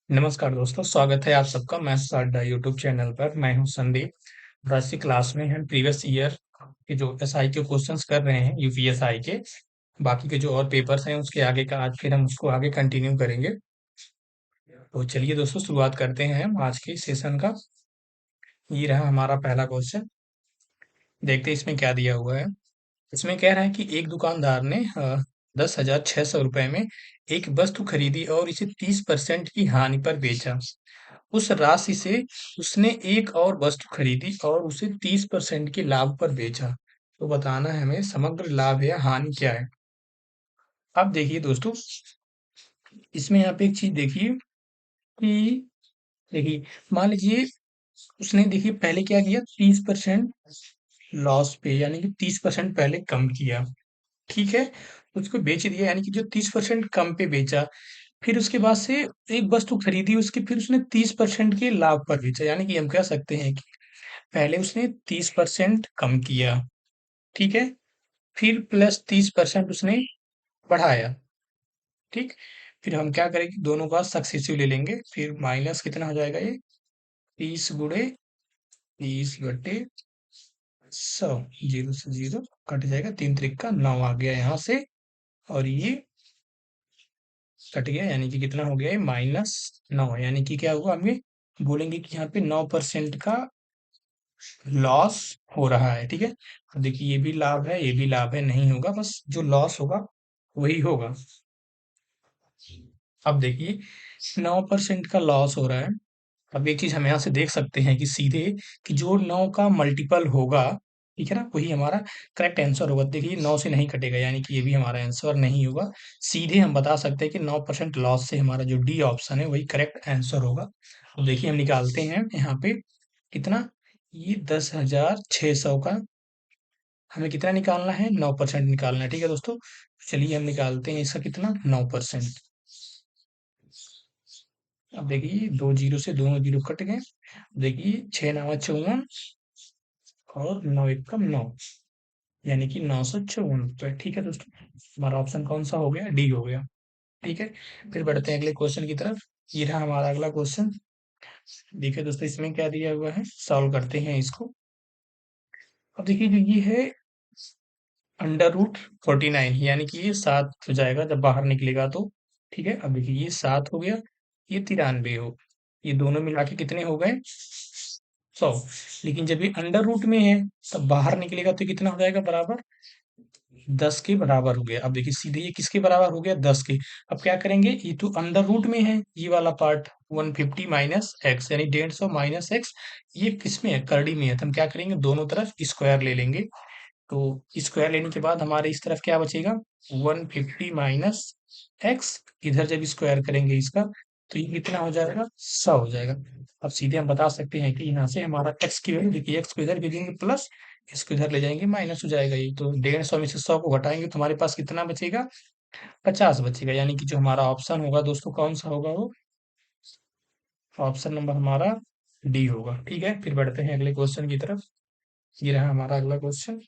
नमस्कार दोस्तों, स्वागत है आप सबका मैथ्स अड्डा यूट्यूब चैनल पर। मैं हूं संदीप। आज की क्लास में हम प्रीवियस ईयर के जो एसआई के क्वेश्चंस कर रहे हैं यूपीएसआई के, बाकी के जो और पेपर्स हैं उसके आगे का आज फिर हम उसको आगे कंटिन्यू करेंगे। तो चलिए दोस्तों, शुरुआत करते हैं हम आज के सेशन का। ये रहा हमारा पहला क्वेश्चन। देखते हैं इसमें क्या दिया हुआ है। इसमें कह रहा है कि एक दुकानदार ने 10,600 रुपए में एक वस्तु खरीदी और इसे 30% की हानि पर बेचा। उस राशि से उसने एक और वस्तु खरीदी और उसे 30% के लाभ पर बेचा। तो बताना है हमें समग्र लाभ या हानि क्या है। अब देखिए दोस्तों, इसमें यहाँ पे एक चीज देखिए कि देखिए, मान लीजिए उसने देखिए पहले क्या किया, 30% लॉस पे, यानी कि 30% पहले कम किया। ठीक है, उसको बेच दिया, यानी कि जो 30% कम पे बेचा। फिर उसके बाद से एक वस्तु खरीदी उसकी, फिर उसने 30% के लाभ पर बेचा। यानी कि हम कह सकते हैं कि पहले उसने 30% कम किया, ठीक है, फिर प्लस 30% उसने बढ़ाया। ठीक, फिर हम क्या करेंगे, दोनों का सक्सेसिव ले लेंगे। फिर माइनस कितना हो जाएगा, ये 30 × 30/100, जीरो से जीरो कट जाएगा, 3 × 3 = 9 आ गया यहाँ से। और ये कट गया, यानी कि कितना हो गया, ये -9। यानी कि क्या हुआ, हमें बोलेंगे कि यहाँ पे 9% का लॉस हो रहा है। ठीक है, अब देखिए ये भी लाभ है, ये भी लाभ है, नहीं होगा, बस जो लॉस होगा वही होगा। अब देखिए 9% का लॉस हो रहा है। अब एक चीज हम यहाँ से देख सकते हैं कि सीधे कि जो 9 का मल्टीपल होगा, ठीक है ना, वही हमारा करेक्ट आंसर होगा। देखिए 9 से नहीं कटेगा, यानी कि ये भी हमारा आंसर नहीं होगा। सीधे हम बता सकते हैं कि 9% लॉस से हमारा जो डी ऑप्शन है वही करेक्ट आंसर होगा। अब देखिए हम निकालते हैं यहाँ पे कितना, ये 10,600 का हमें कितना निकालना है, 9% निकालना है। ठीक है दोस्तों, चलिए हम निकालते हैं इसका कितना, 9%। अब देखिए दो जीरो से दोनों जीरो कट गए। देखिए 6×9 = 54 और 9×1 = 9, यानी कि 954 रुपये। ठीक है दोस्तों, हमारा ऑप्शन कौन सा हो गया, डी हो गया। ठीक है, फिर बढ़ते हैं अगले क्वेश्चन की तरफ। ये रहा हमारा अगला क्वेश्चन। देखिए दोस्तों, इसमें क्या दिया हुआ है, सॉल्व करते हैं इसको। अब देखिए जो ये है √49, यानी कि ये 7 हो जाएगा जब बाहर निकलेगा तो। ठीक है, अब देखिए ये 7 हो गया, ये 93 हो, ये दोनों मिला के कितने हो गए, 100। लेकिन जब ये अंडर रूट में है तब बाहर निकलेगा तो कितना हो जाएगा, बराबर 10 के बराबर हो गया। अब देखिए सीधे ये किसके बराबर हो गया, 10 के। अब क्या करेंगे, ये तो अंडर रूट में है, ये वाला पार्ट 150 माइनस एक्स, यानी 150 माइनस एक्स, ये किस में है, करड़ी में है, तो हम क्या करेंगे, दोनों तरफ स्क्वायर ले लेंगे। तो स्क्वायर लेने के बाद हमारे इस तरफ क्या बचेगा, 150 माइनस एक्स। इधर जब स्क्वायर करेंगे इसका तो ये कितना हो जाएगा, 100 हो जाएगा। अब सीधे हम बता सकते हैं कि यहाँ से हमारा एक्स की वैल्यू देखिए, एक्स को इधर भेजेंगे प्लस, इसको इधर ले जाएंगे माइनस हो जाएगा। ये तो 150 में से 100 को घटाएंगे तो हमारे पास कितना बचेगा, 50 बचेगा। यानी कि जो हमारा ऑप्शन होगा दोस्तों, कौन सा होगा, वो ऑप्शन नंबर हमारा डी होगा। ठीक है, फिर बढ़ते हैं अगले क्वेश्चन की तरफ। ये रहा हमारा अगला क्वेश्चन,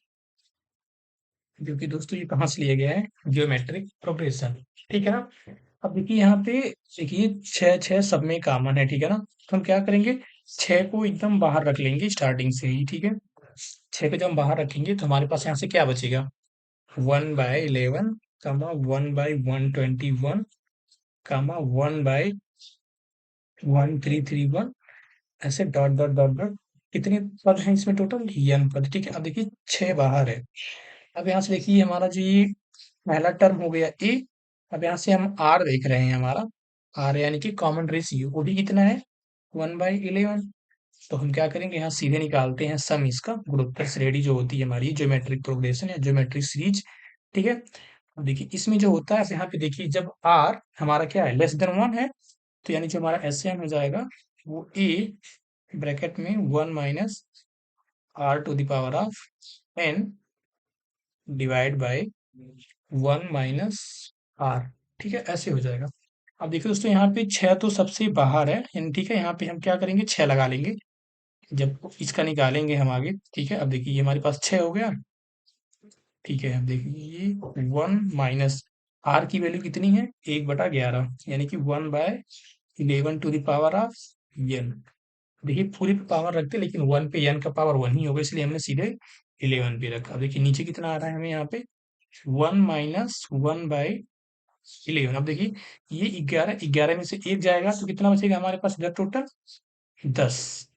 जो कि दोस्तों ये कहाँ से लिया गया है, जियोमेट्रिक प्रोग्रेशन। ठीक है ना। अब देखिए यहाँ पे, देखिए छः छः सब में कॉमन है, ठीक है ना, तो हम क्या करेंगे, छः को एकदम बाहर रख लेंगे स्टार्टिंग से ही। ठीक है, छः को जब हम बाहर रखेंगे तो हमारे पास यहाँ से क्या बचेगा, 1/11, 1/121, 1/1331, ऐसे डॉट डॉट डॉट डॉट। कितने पद हैं इसमें टोटल, n पद। ठीक है, अब देखिए छः बाहर है। अब यहाँ से देखिए हमारा जो ये पहला टर्म हो गया ए। अब यहाँ से हम आर देख रहे हैं, हमारा आर यानी कि कॉमन रेशियो, वो भी कितना है, 1/11। तो हम क्या करेंगे, यहाँ सीधे निकालते हैं सम इसका, गुणोत्तर श्रेणी जो होती है हमारी ज्योमेट्रिक प्रोग्रेशन या ज्योमेट्रिक सीरीज। ठीक है, अब देखिए इसमें जो होता है, यहाँ पे देखिए जब आर हमारा क्या है, <<1 है, तो यानी जो हमारा एस एम हो जाएगा वो ए ब्रैकेट में 1 - r⁴ डिवाइड बाय 1 - r। ठीक है, ऐसे हो जाएगा। अब देखिए दोस्तों, यहाँ पे 6 तो सबसे बाहर है, यानी ठीक है, यहाँ पे हम क्या करेंगे, 6 लगा लेंगे जब इसका निकालेंगे हम आगे। ठीक है, अब देखिए ये हमारे पास 6 हो गया। ठीक है, अब देखिए ये 1 - r की वैल्यू कितनी है, 1/11, यानी कि 1/11 11 to the power of n। देखिए पूरी पे पावर रखते लेकिन 1 पे n का पावर 1 ही होगा, इसलिए हमने सीधे 11 पे रखा। अब देखिए नीचे कितना आ रहा है हमें यहाँ पे 1 माइनस 1/11। अब देखिए ये 11 में से एक जाएगा तो कितना बचेगा हमारे पास इधर टोटल 10।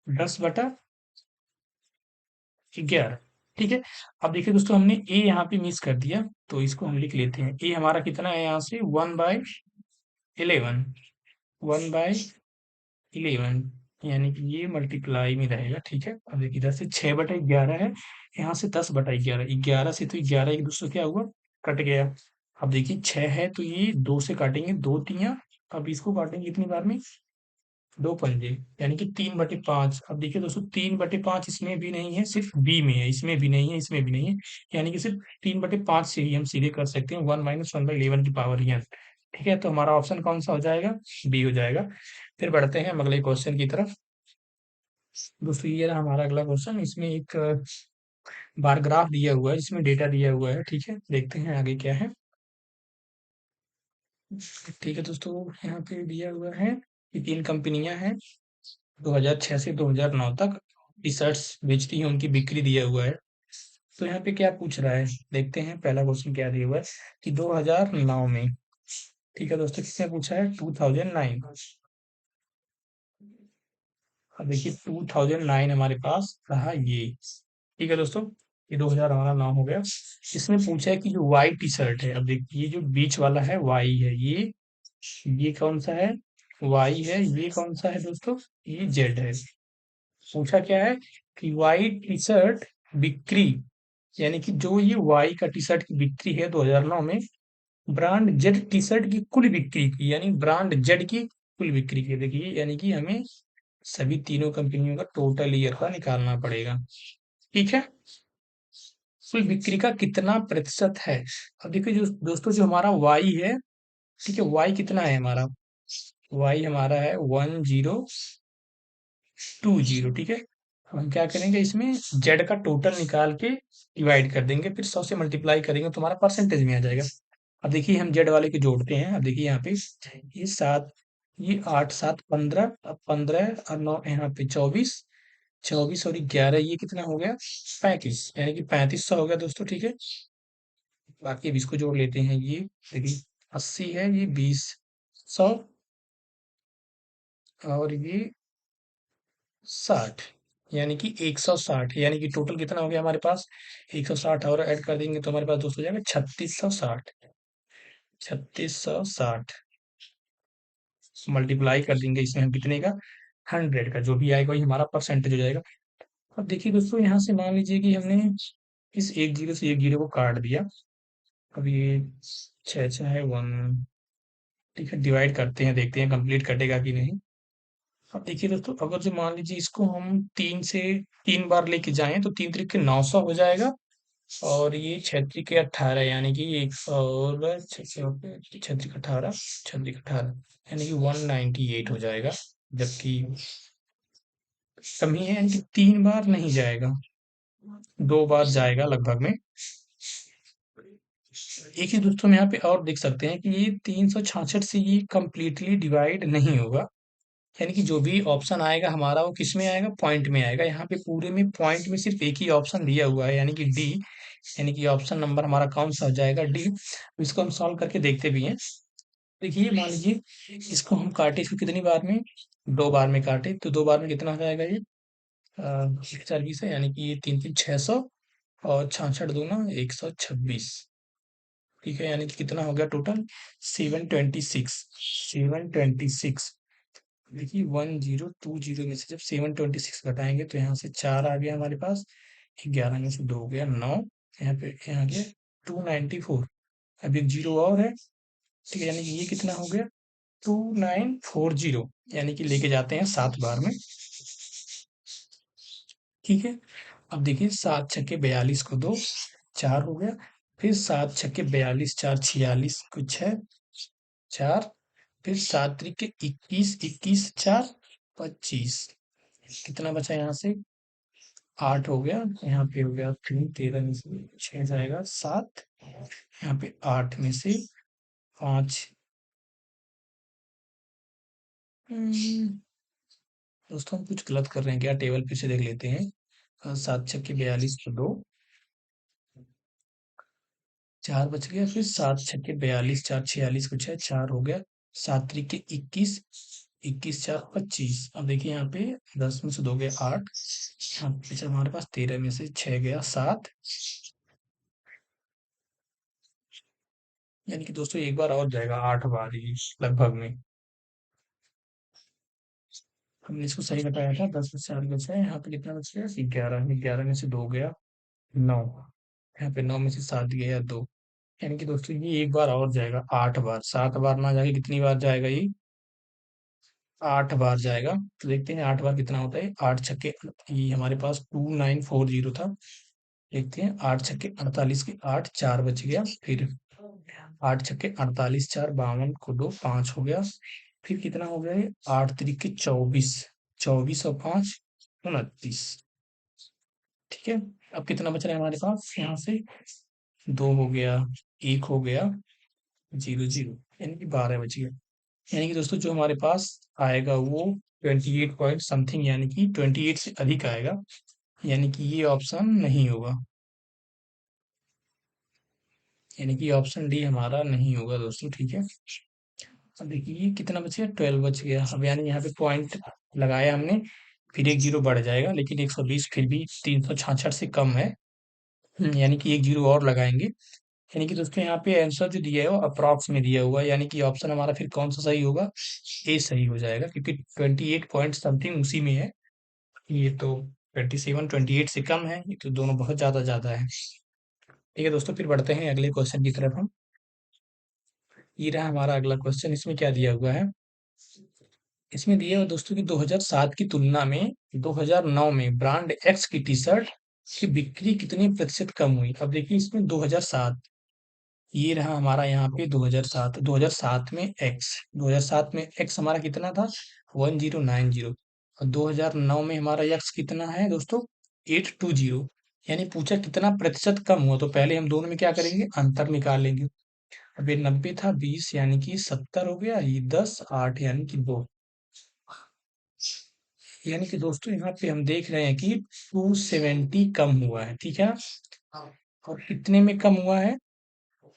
10/11। ठीक है। अब देखिए दोस्तों हमने ए यहाँ पे मिस कर दिया, तो इसको हम लिख लेते हैं। ए हमारा कितना है यहाँ से 1/11। 1/11 यानी कि ये मल्टीप्लाई में रहेगा। ठीक है। अब देखिए इधर से 6/11 है, यहाँ से 10/11। 11 से तो 11 एक दूसरे क्या हुआ, कट गया। अब देखिए 6 है तो ये 2 से काटेंगे, 2 तियां। अब इसको काटेंगे कितनी बार में, 2 पंजे, यानी कि 3/5। अब देखिए दोस्तों 3/5 इसमें भी नहीं है, सिर्फ बी में है, इसमें भी नहीं है, इसमें भी नहीं है। यानी कि सिर्फ 3/5 से ही हम सीधे कर सकते हैं 1 माइनस 1/11 की पावर n। ठीक है, तो हमारा ऑप्शन कौन सा हो जाएगा, बी हो जाएगा। फिर बढ़ते हैं हम अगले क्वेश्चन की तरफ। दोस्तों ये रहा हमारा अगला क्वेश्चन। इसमें एक बार ग्राफ दिया हुआ है जिसमें डेटा दिया हुआ है। ठीक है, देखते हैं आगे क्या है। ठीक है दोस्तों, यहाँ पे दिया हुआ है कि 3 कंपनियां हैं 2006 से 2009 तक टी शर्ट्स बेचती हैं, उनकी बिक्री दिया हुआ है। तो यहाँ पे क्या पूछ रहा है, देखते हैं पहला क्वेश्चन क्या दिया हुआ है कि 2009 में। ठीक है दोस्तों, किसने पूछा है, 2009। अब देखिए 2009 हमारे पास रहा ये। ठीक है दोस्तों, ये 2000 हमारा नाम हो गया। इसमें पूछा है कि जो वाई टी शर्ट है, अब देखिए ये जो बीच वाला है वाई है, ये कौन सा है, वाई है। ये कौन सा है दोस्तों, ये जेड है। पूछा क्या है कि वाई टी शर्ट बिक्री, यानी कि जो ये वाई का टी शर्ट की बिक्री है 2009 में, ब्रांड जेड टी शर्ट की कुल बिक्री की, यानी ब्रांड जेड की कुल बिक्री की। देखिए यानी कि हमें सभी तीनों कंपनियों का टोटल ईयर का निकालना पड़ेगा। ठीक है, कुल बिक्री का कितना प्रतिशत है। अब देखिए जो दोस्तों जो हमारा वाई है, ठीक है, वाई कितना है हमारा, वाई हमारा है 1020। ठीक है, अब हम क्या करेंगे इसमें जेड का टोटल निकाल के डिवाइड कर देंगे, फिर 100 से मल्टीप्लाई करेंगे तो हमारा परसेंटेज में आ जाएगा। अब देखिए हम जेड वाले को जोड़ते हैं। अब देखिए यहाँ पे ये 7, ये 8 7 15, अब 15 और 9 यहाँ पे 24, 24 और 11 ये कितना हो गया 35, यानी कि 3500 हो गया दोस्तों। ठीक है, बाकी अब इसको जोड़ लेते हैं। ये देखिए 80 है, ये 20 100 और ये 60, यानी कि 160, यानी कि टोटल कितना हो गया हमारे पास 160 और ऐड कर देंगे तो हमारे पास दोस्तों हो जाएगा 3660। 3660 मल्टीप्लाई कर देंगे इसमें हम कितने का, 100 का, जो भी आएगा वही हमारा परसेंटेज हो जाएगा। अब देखिए दोस्तों यहाँ से मान लीजिए कि हमने इस एक जीरो से एक जीरो को काट दिया। अब ये 6 6 है 1। ठीक है, डिवाइड करते हैं, देखते हैं कंप्लीट कटेगा कि नहीं। अब देखिए दोस्तों अगर जो मान लीजिए इसको हम 3 बार लेके जाएं तो 3 3 के 900 हो जाएगा, और ये 6 3 के 18, यानी कि एक और 6 6 18, 6 3 18 यानी कि 198 हो जाएगा। जबकि कमी है, यानी कि 3 बार नहीं जाएगा, 2 बार जाएगा लगभग में। एक ही दोस्तों हम यहाँ पे और देख सकते हैं कि ये 366 से ये कंप्लीटली डिवाइड नहीं होगा, यानी कि जो भी ऑप्शन आएगा हमारा वो किस में आएगा, पॉइंट में आएगा। यहाँ पे पूरे में पॉइंट में सिर्फ एक ही ऑप्शन दिया हुआ है, यानी कि डी, यानी कि ऑप्शन नंबर हमारा कौन सा हो जाएगा, डी। इसको हम सॉल्व करके देखते भी हैं। देखिए मान लीजिए इसको हम काटे, इसको कितनी बार में, 2 बार में काटे तो 2 बार में कितना हो जाएगा ये 1 4 20 है, यानी कि ये 3 3 600 और 66 दूना 126। ठीक है, यानी कि कितना हो गया टोटल 726। 726, देखिए 1020 में से जब 726 घटाएंगे तो यहाँ से 4 आ गया हमारे पास, 11 में से 2 हो गया 9, यहाँ पे यहाँ गया 294। अब एक जीरो और है। ठीक है, यानी कि ये कितना हो गया 2940, यानी कि लेके जाते हैं 7 बार में। ठीक है, अब देखिए 7 6 के 42 को 2, 4 हो गया। फिर 7 6 के 42, 4 46 कुछ है 4, फिर 7 3 के 21, 21 4 25, कितना बचा यहाँ से 8 हो गया, यहाँ पे हो गया 3, 13 में से 6 जाएगा 7, यहाँ पे 8 में से 5 हम्म, दोस्तों हम कुछ गलत कर रहे हैं क्या? टेबल फिर से देख लेते हैं। 7 छक्के 42 को 2, 4 बच गया। फिर 7 छक्के 42, 4 46 को 6, 4 हो गया। 7 त्रिक के 21, 21 4 25। अब देखिए यहाँ पे 10 में से 2 गया 8, हाँ पीछे हमारे पास 13 में से 6 गया 7। यानी कि दोस्तों एक बार और जाएगा 8 बार ही लगभग में। हमने इसको सही बताया था। 10 में से 8 बचा है, यहाँ पे कितना बच गया? 11। 11 में से 2 गया 9, यहाँ पे 9 में से 7 गया 2। यानी कि दोस्तों ये एक बार और जाएगा 8 बार। 7 बार ना जाके कितनी बार जाएगा ये? 8 बार जाएगा। तो देखते हैं 8 बार कितना होता है। 8 छक्के, ये हमारे पास 2940 था। देखते हैं 8 छक्के 48 के 8, 4 बच गया। फिर 8 छक्के 48, 4 52 को 2, 5 हो गया। फिर कितना हो गया ये? 8 त्रिक के 24, 24 और 5 29। ठीक है। अब कितना बच रहा है हमारे पास यहाँ से? 2 हो गया, 1 हो गया, 0 0, यानी कि 12 बच गया। यानी कि दोस्तों जो हमारे पास आएगा वो 28 पॉइंट समथिंग, यानी कि 28 से अधिक आएगा। यानी कि ये ऑप्शन नहीं होगा। यानी कि ऑप्शन डी हमारा नहीं होगा दोस्तों। ठीक है। अब देखिए ये कितना बच गया? 12 बच गया। अब यानी यहाँ पे पॉइंट लगाया हमने, फिर एक जीरो बढ़ जाएगा, लेकिन 120 फिर भी 366 से कम है। यानी कि एक जीरो और लगाएंगे। यानी कि दोस्तों यहाँ पे आंसर जो दिया है वो अप्रॉक्स में दिया हुआ है। यानी कि ऑप्शन हमारा फिर कौन सा सही होगा? ए सही हो जाएगा, क्योंकि 28 पॉइंट समथिंग उसी में है। ये तो 27 28 से कम है, ये तो दोनों बहुत ज्यादा ज्यादा है। ठीक है दोस्तों, फिर बढ़ते हैं अगले क्वेश्चन की तरफ हम। ये रहा हमारा अगला क्वेश्चन। इसमें क्या दिया हुआ है? इसमें दिया हुआ दोस्तों कि 2007 की तुलना में 2009 में ब्रांड एक्स की टी शर्ट की बिक्री कितने प्रतिशत कम हुई? अब देखिए इसमें 2007, ये रहा हमारा यहाँ पे 2007। 2007 में एक्स, 2007 में एक्स हमारा कितना था? 1090। और 2009 में हमारा एक्स कितना है दोस्तों? 820। यानी पूछा कितना प्रतिशत कम हुआ, तो पहले हम दोनों में क्या करेंगे? अंतर निकाल लेंगे। अब ये 90 था, 20 यानी कि 70 हो गया, ये 10, 8 यानी कि 2। यानी कि दोस्तों यहाँ पे हम देख रहे हैं कि 270 कम हुआ है। ठीक है। और कितने में कम हुआ है?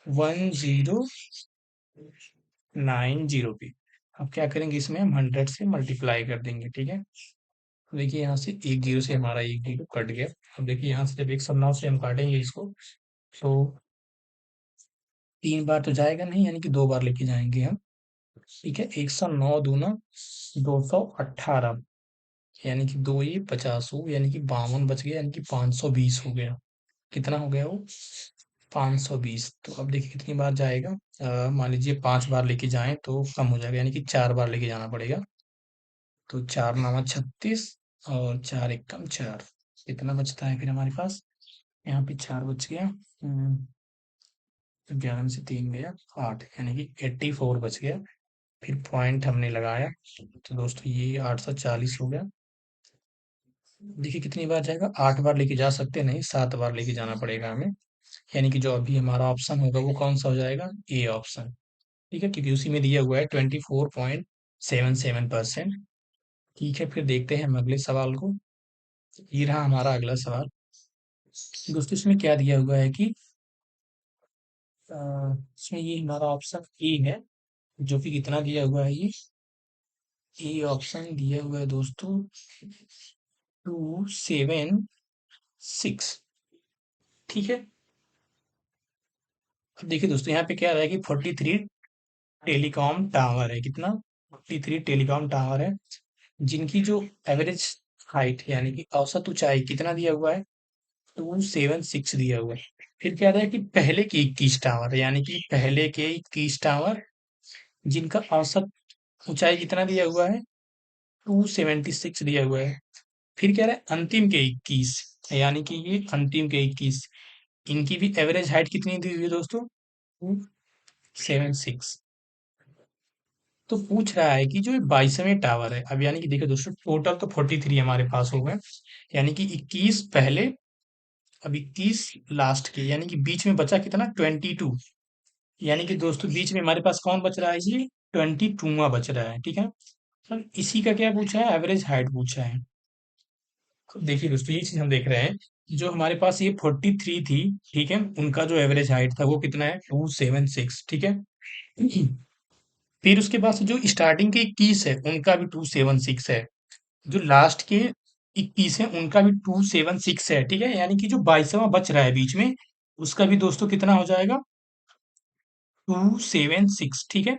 1090 पे। अब क्या करेंगे, इसमें हम 100 से मल्टीप्लाई कर देंगे। ठीक है। तो देखिए यहाँ से एक जीरो से हमारा एक जीरो कट गया। अब देखिए यहाँ से जब 109 से हम काटेंगे इसको, तो 3 बार तो जाएगा नहीं, यानी कि 2 बार लेके जाएंगे हम। ठीक है। 109 दूना 218, यानी कि 2 ये 50 हो, यानी कि 52 बच गया, यानी कि 520 हो गया। कितना हो गया वो? 520। तो अब देखिए कितनी बार जाएगा? मान लीजिए 5 बार लेके जाएं तो कम हो जाएगा, यानी कि 4 बार लेके जाना पड़ेगा। तो 4 9 36, और 4 एक कम 4। कितना बचता है फिर हमारे पास? यहाँ पे 4 बच गया। 11 में से 3 गया 8, यानी कि 84 बच गया। फिर पॉइंट हमने लगाया, तो दोस्तों ये 840 हो गया। देखिए कितनी बार जाएगा? 8 बार लेके जा सकते नहीं, 7 बार लेके जाना पड़ेगा हमें। यानी कि जो अभी हमारा ऑप्शन होगा वो कौन सा हो जाएगा? A option. ठीक है, क्योंकि उसी में दिया हुआ है 24.77%। ठीक है, फिर देखते हैं हम अगले सवाल को। ये रहा हमारा अगला सवाल। दोस्तों इसमें क्या दिया हुआ है कि इसमें ये हमारा ऑप्शन ए है, जो कि कितना दिया हुआ है ये? ए ऑप्शन दिया हुआ है दोस्तों 276। ठीक है। अब देखिए दोस्तों यहाँ पे क्या रहा है कि 43 टेलीकॉम टावर है। कितना? 43 टेलीकॉम टावर है, जिनकी जो एवरेज हाइट यानी कि औसत ऊंचाई कितना दिया हुआ है? 276 दिया हुआ है। फिर क्या रहा है कि पहले के 21 टावर, यानी कि पहले के 21 टावर जिनका औसत ऊंचाई कितना दिया हुआ है? 276 दिया हुआ है। फिर कह रहा है अंतिम के 21, यानी कि ये अंतिम के 21, इनकी भी एवरेज हाइट कितनी दी हुई है दोस्तों? 276। तो पूछ रहा है कि जो 22वें टावर है, अब यानी कि देखिए दोस्तों टोटल तो 43 हमारे पास हो गए, यानी कि 21 पहले, अब 21 लास्ट के, यानी कि बीच में बचा कितना? 22। यानी कि दोस्तों बीच में हमारे पास कौन बच रहा है? ये 22वां बच रहा है। ठीक है। सर इसी का क्या पूछा है, एवरेज हाइट पूछा है। तो देखिए दोस्तों, ये चीज हम देख रहे हैं, जो हमारे पास ये 43 थी, ठीक है, उनका जो एवरेज हाइट था वो कितना है, 276, ठीक है। फिर उसके बाद से जो स्टार्टिंग के 21 है उनका भी 276 है, जो लास्ट के 21 है उनका भी 276 है, ठीक है। यानी कि जो 22वां बच रहा है बीच में, उसका भी दोस्तों कितना हो जाएगा, 276, ठीक है।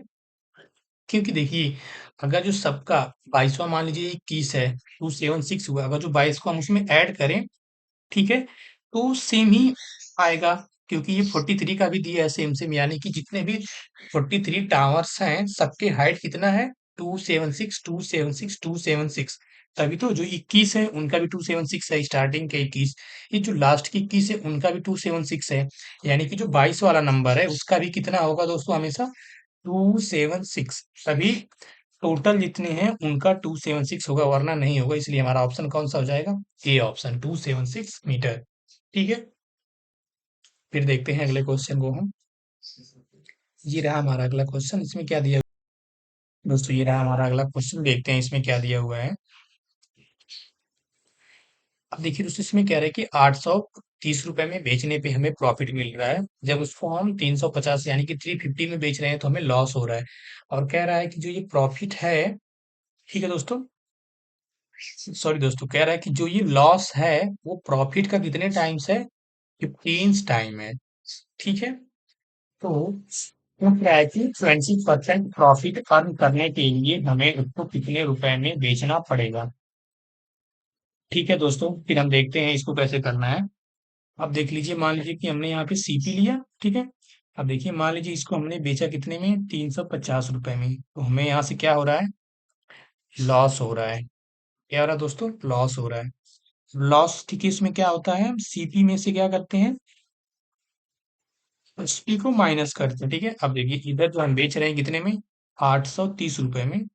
क्योंकि देखिए, अगर जो सबका 22वां मान लीजिए 21 है, 276 हुआ, अगर जो 22 को हम उसमें ऐड करें, ठीक है, तो सेम ही आएगा, क्योंकि ये 43 का भी दिया है सेम सेम, यानी कि जितने भी 43 टावर्स हैं सबके हाइट कितना है, 276 276 276। तभी तो जो 21 है उनका भी 276 है, स्टार्टिंग के 21, ये जो लास्ट के 21 है उनका भी 276 है, यानी कि जो 22 वाला नंबर है उसका भी कितना होगा दोस्तों, हमेशा 276। तभी टोटल जितने हैं उनका 276 होगा, वरना नहीं होगा, इसलिए हमारा ऑप्शन कौन सा हो जाएगा, ए ऑप्शन, 276 मीटर, ठीक है। फिर देखते हैं अगले क्वेश्चन को हम। ये रहा हमारा अगला क्वेश्चन, इसमें क्या दिया, दोस्तों ये रहा हमारा अगला क्वेश्चन, देखते हैं इसमें क्या दिया हुआ है। अब देखिए दोस्तों, इसमें कह रहे हैं कि 830 रुपए में बेचने पे हमें प्रॉफिट मिल रहा है, जब उसको हम 350 यानी कि 350 में बेच रहे हैं तो हमें लॉस हो रहा है। और कह रहा है कि जो ये प्रॉफिट है, ठीक है दोस्तों, सॉरी दोस्तों, कह रहा है कि जो ये लॉस है वो प्रॉफिट का कितने टाइम्स है, 15 टाइम है, ठीक है। तो पूछ रहा है कि 20% प्रॉफिट अर्न करने के लिए हमें उसको कितने रुपए में बेचना पड़ेगा, ठीक है दोस्तों। फिर हम देखते हैं इसको कैसे करना है। अब देख लीजिए, मान लीजिए कि हमने यहाँ पे सीपी लिया, ठीक है। अब देखिए, मान लीजिए इसको हमने बेचा कितने में, 350 रुपए में, तो हमें यहाँ से क्या हो रहा है, लॉस हो रहा है। क्या हो रहा है दोस्तों, लॉस हो रहा है। लॉस, ठीक है, इसमें क्या होता है, हम सीपी में से क्या करते हैं, एसपी को माइनस करते हैं, ठीक है। अब देखिए, इधर जो हम बेच रहे हैं कितने में, 830 रुपए में,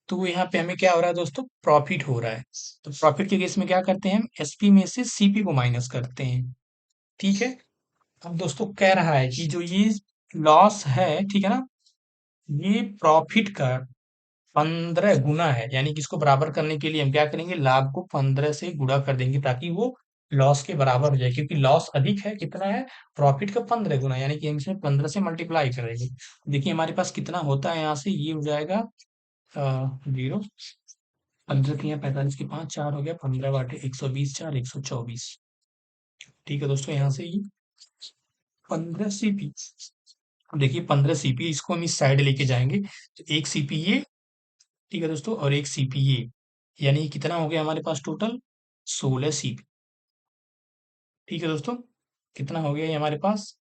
तो यहाँ पे हमें क्या हो रहा है दोस्तों, प्रॉफिट हो रहा है। तो प्रॉफिट के केस में क्या करते हैं, हम एसपी में से सीपी को माइनस करते हैं, ठीक है। अब दोस्तों कह रहा है कि जो ये लॉस है, ठीक है ना, ये प्रॉफिट का 15 गुना है, यानी कि इसको बराबर करने के लिए हम क्या करेंगे, लाभ को 15 से गुणा कर देंगे ताकि वो लॉस के बराबर हो जाए, क्योंकि लॉस अधिक है, कितना है, प्रॉफिट का 15 गुना, यानी कि हम इसमें 15 से मल्टीप्लाई करेंगे। देखिए हमारे पास कितना होता है, यहाँ से ये हो जाएगा 0, 15 तिया 45 के 5, 4 हो गया, 15 बाटे 120, 4 124, ठीक है दोस्तों। यहाँ से ये 15 सीपी, देखिए 15 सीपी, इसको हम इस साइड लेके जाएंगे, तो एक सीपी ये, ठीक है दोस्तों, और एक सीपी ये, यानी कि कितना हो गया हमारे पास टोटल, 16 सीपी, ठीक है दोस्तों। कितना हो गया ये हमारे पास,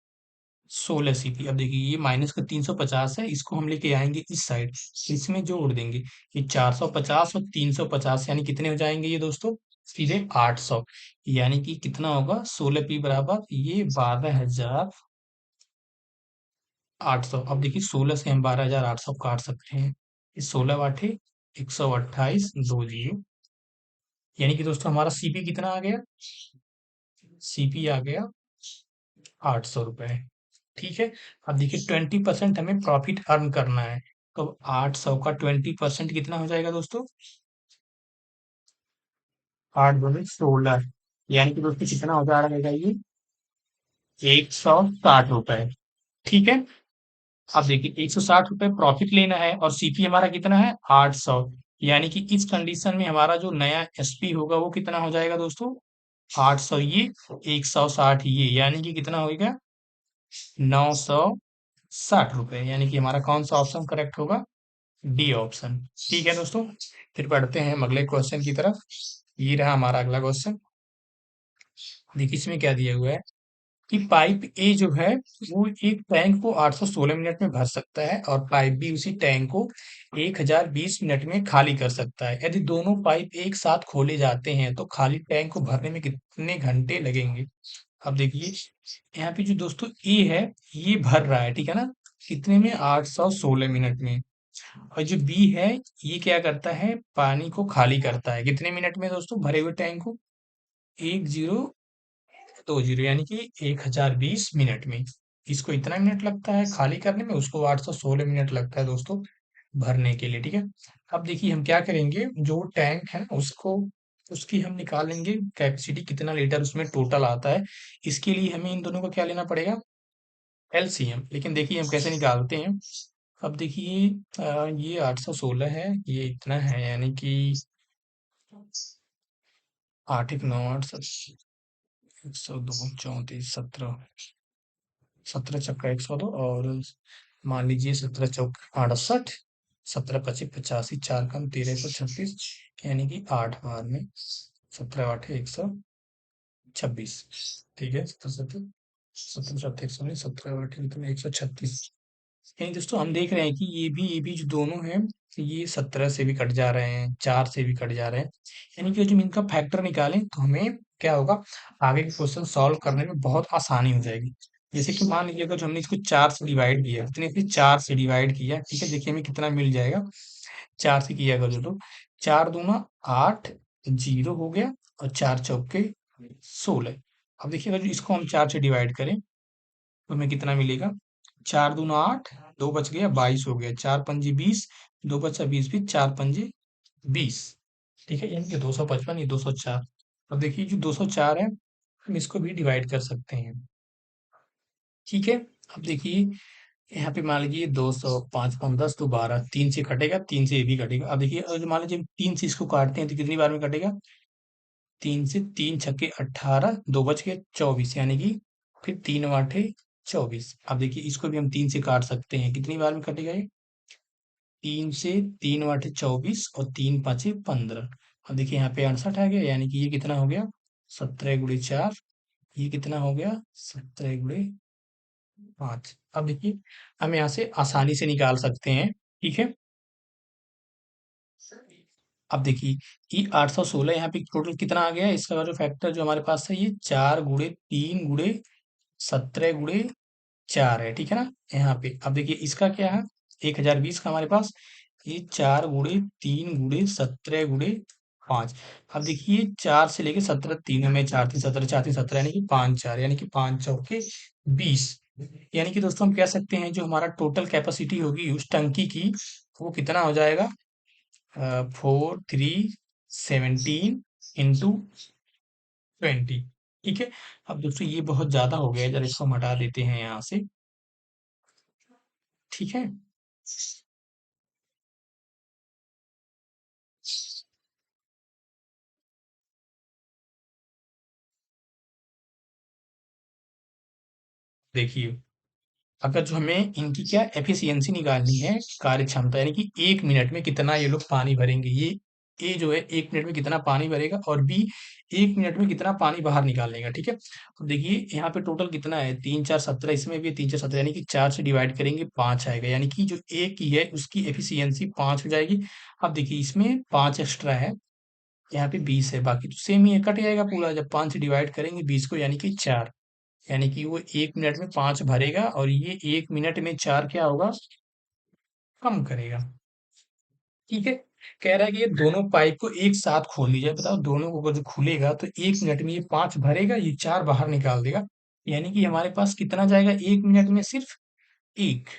16 सीपी। अब देखिए, ये माइनस का 350 है, इसको हम लेके आएंगे इस साइड, इसमें जोड़ देंगे, ये 450 और 350, यानी कितने हो जाएंगे ये दोस्तों, सीधे 800, यानी कि कितना होगा, 16 पी बराबर ये 12,800। अब देखिए 16 से हम 12,800 काट सकते हैं, इस 16 बाटे 128, 2 जीरो, यानी कि दोस्तों हमारा सीपी कितना आ गया, सीपी आ गया 800 रुपए, ठीक है। अब देखिए 20% हमें प्रॉफिट अर्न करना है, तो 800 का 20% कितना हो जाएगा दोस्तों, 8 दूनी 16, यानी कि दोस्तों कितना हो जा रहेगा ये, 160 रुपए, ठीक है। अब देखिए 160 रुपए प्रॉफिट लेना है और सीपी हमारा कितना है, 800, यानी कि इस कंडीशन में हमारा जो नया एसपी होगा वो कितना हो जाएगा दोस्तों, 800 ये, 160 ये, यानी कि कितना होगा, 960 रुपए, यानी कि हमारा कौन सा ऑप्शन करेक्ट होगा, डी ऑप्शन, ठीक है दोस्तों। फिर बढ़ते हैं हम अगले क्वेश्चन की तरफ। ये रहा हमारा अगला क्वेश्चन, देखिए इसमें क्या दिया हुआ है, कि पाइप ए जो है वो एक टैंक को 816 मिनट में भर सकता है, और पाइप बी उसी टैंक को 1020 मिनट में खाली कर सकता है। यदि दोनों पाइप एक साथ खोले जाते हैं तो खाली टैंक को भरने में कितने घंटे लगेंगे। अब देखिए, यहाँ पे जो दोस्तों ए है ये भर रहा है, ठीक है ना, कितने में, 816 मिनट में, और जो बी है ये क्या करता है, पानी को खाली करता है कितने मिनट में दोस्तों, भरे हुए टैंक को, 1020, यानी कि 1020 मिनट में। इसको इतना मिनट लगता है खाली करने में, उसको 816 मिनट लगता है दोस्तों भरने के लिए, ठीक है। अब देखिए हम क्या करेंगे, जो टैंक है ना उसको, उसकी हम निकालेंगे कैपेसिटी, कितना लीटर उसमें टोटल आता है। इसके लिए हमें इन दोनों का क्या लेना पड़ेगा, एलसीएम। लेकिन देखिए हम कैसे निकालते हैं। अब देखिए ये 816 है, ये इतना है, यानी कि 8 1 9 8 102 34 17 चक्का 102, और मान लीजिए 17 चौक 68, 17 25 85, 4 कम 13 136, यानी कि 8 बार में 17 8 126। ठीक है, 17 17 17 119, 17 8 136। नहीं दोस्तों, हम देख रहे हैं कि ये भी जो दोनों हैं, ये 17 से भी कट जा रहे हैं, 4 से भी कट जा रहे हैं। यानी कि जब इनका फैक्टर निकालें तो हमें क्या होगा, आगे के क्वेश्चन सॉल्व करने में बहुत आसानी हो जाएगी। जैसे कि मान लीजिए अगर जो हमने इसको 4 से डिवाइड किया, कितने से 4 से डिवाइड किया, ठीक है, देखिए हमें कितना मिल जाएगा। 4 से किया अगर जो, तो 4 दूना 8, 0 हो गया, और 4 चौके 16। अब देखिए अगर इसको हम 4 से डिवाइड करें तो हमें कितना मिलेगा, 4 दूना 8, 2 बच गया 22 हो गया, 4 पंजे 20, 2 बचा 20 भी, 4 पंजे 20। ठीक है, यानी कि 255, ये 204। अब देखिए जो 204 है, हम इसको भी डिवाइड कर सकते हैं। ठीक है, अब देखिए यहाँ पे मान लीजिए 200, 5 5 10 तो 12, 3 से कटेगा, 3 से ये भी कटेगा। अब देखिए अगर मान लीजिए 3 से इसको काटते हैं तो कितनी बार में कटेगा, 3 से 3 छक्के 18, 2 बच गए 24, यानी कि फिर 3 आठे 24। अब देखिए इसको भी हम 3 से काट सकते हैं, कितनी बार में कटेगा ये, 3 से 3 आठे 24, और 3 पाँचे 15। अब देखिए यहाँ पे 68 आ गया, यानी कि ये कितना हो गया, 17 × 4। ये कितना हो गया, 17 × 5। अब देखिए हम यहाँ से आसानी से निकाल सकते हैं। ठीक है, अब देखिए ये 816 यहाँ पे टोटल कितना आ गया, इसका जो फैक्टर जो हमारे पास है, ये 4 × 3 × 4 है, ठीक है ना। यहाँ पे अब देखिए इसका क्या है, 1020 का हमारे पास, ये 4 × 3 × 17 × 5। अब देखिए 4 से लेके 17, 3 में 4 3 17, 4 3 17, यानी कि 5 4, यानी कि 5 चौके 20। यानी कि दोस्तों हम कह सकते हैं जो हमारा टोटल कैपेसिटी होगी उस टंकी की, वो कितना हो जाएगा, 4317 इंटू 20। ठीक है, अब दोस्तों ये बहुत ज्यादा हो गया है, जरा इसको हम हटा देते हैं यहाँ से। ठीक है, देखिए अगर जो हमें इनकी क्या एफिशिएंसी निकालनी है, कार्य क्षमता, यानी कि 1 मिनट में कितना ये लोग पानी भरेंगे, ये ए जो है 1 मिनट में कितना पानी भरेगा, और बी 1 मिनट में कितना पानी बाहर निकालेगा। ठीक है, तो देखिए यहाँ पे टोटल कितना है, 3 4 17, इसमें भी 3 4 17, यानी कि 4 से डिवाइड करेंगे 5 आएगा, यानी कि जो ए की है उसकी एफिशिएंसी 5 हो जाएगी। अब देखिए इसमें 5 एक्स्ट्रा है, यहाँ पे 20 है, बाकी तो सेम ही है, कट जाएगा पूरा जब 5 से डिवाइड करेंगे 20 को, यानी कि 4। यानी कि वो 1 मिनट में 5 भरेगा, और ये 1 मिनट में 4 क्या होगा, कम करेगा। ठीक है, कह रहा है कि ये दोनों पाइप को एक साथ खोल दीजिए, बताओ दोनों को अगर जो खुलेगा तो 1 मिनट में ये 5 भरेगा, ये 4 बाहर निकाल देगा। यानी कि हमारे पास कितना जाएगा 1 मिनट में, सिर्फ एक।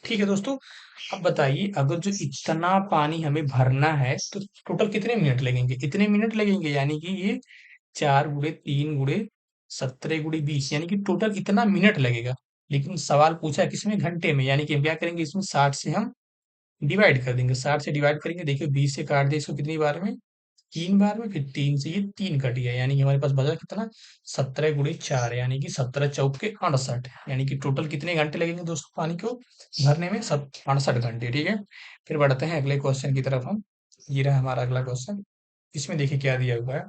ठीक है दोस्तों, अब बताइए अगर जो इतना पानी हमें भरना है तो टोटल कितने मिनट लगेंगे, इतने मिनट लगेंगे, यानी कि ये 4 × 3 × 17 × 20, यानी कि टोटल इतना मिनट लगेगा। लेकिन सवाल पूछा है किसमें, घंटे में, यानी कि हम क्या करेंगे, इसमें 60 से हम डिवाइड कर देंगे, 60 से डिवाइड करेंगे, देखिए 20 से काट दे इसको कितनी बार में, 3 बार में, फिर 3 से ये 3 कट गया, यानी कि हमारे पास बचा कितना, 17 × 4, यानी कि 17 चौके 68, यानी कि टोटल कितने घंटे लगेंगे दोस्तों पानी को भरने में, सब 68 घंटे। ठीक है, फिर बढ़ते हैं अगले क्वेश्चन की तरफ हम। ये रहा हमारा अगला क्वेश्चन। इसमें देखिए क्या दिया हुआ है,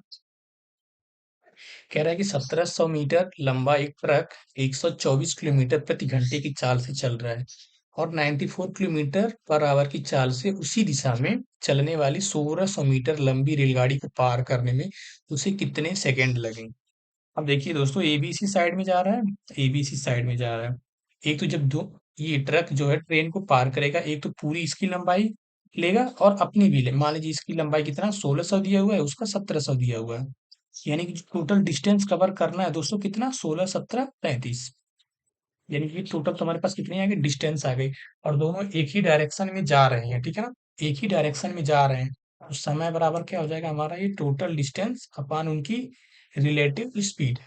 कह रहा है कि 1700 मीटर लंबा एक ट्रक 124 किलोमीटर प्रति घंटे की चाल से चल रहा है, और 94 किलोमीटर पर आवर की चाल से उसी दिशा में चलने वाली 1600 मीटर लंबी रेलगाड़ी को पार करने में उसे कितने सेकंड लगेंगे। अब देखिए दोस्तों, एबीसी साइड में जा रहा है, एबीसी साइड में जा रहा है। एक तो जब दो ये ट्रक जो है ट्रेन को पार करेगा, एक तो पूरी इसकी लंबाई लेगा और अपनी भी ले, मान लीजिए इसकी लंबाई कितना 1600 दिया हुआ है, उसका 1700 दिया हुआ है, यानी कि टोटल डिस्टेंस कवर करना है दोस्तों कितना, 16 17 35। यानी कि टोटल तुम्हारे पास कितनी आ गई, डिस्टेंस आ गई। और दोनों एक ही डायरेक्शन में जा रहे हैं, ठीक है ना, एक ही डायरेक्शन में जा रहे हैं। तो समय बराबर क्या हो जाएगा हमारा, ये टोटल डिस्टेंस अपॉन उनकी रिलेटिव स्पीड।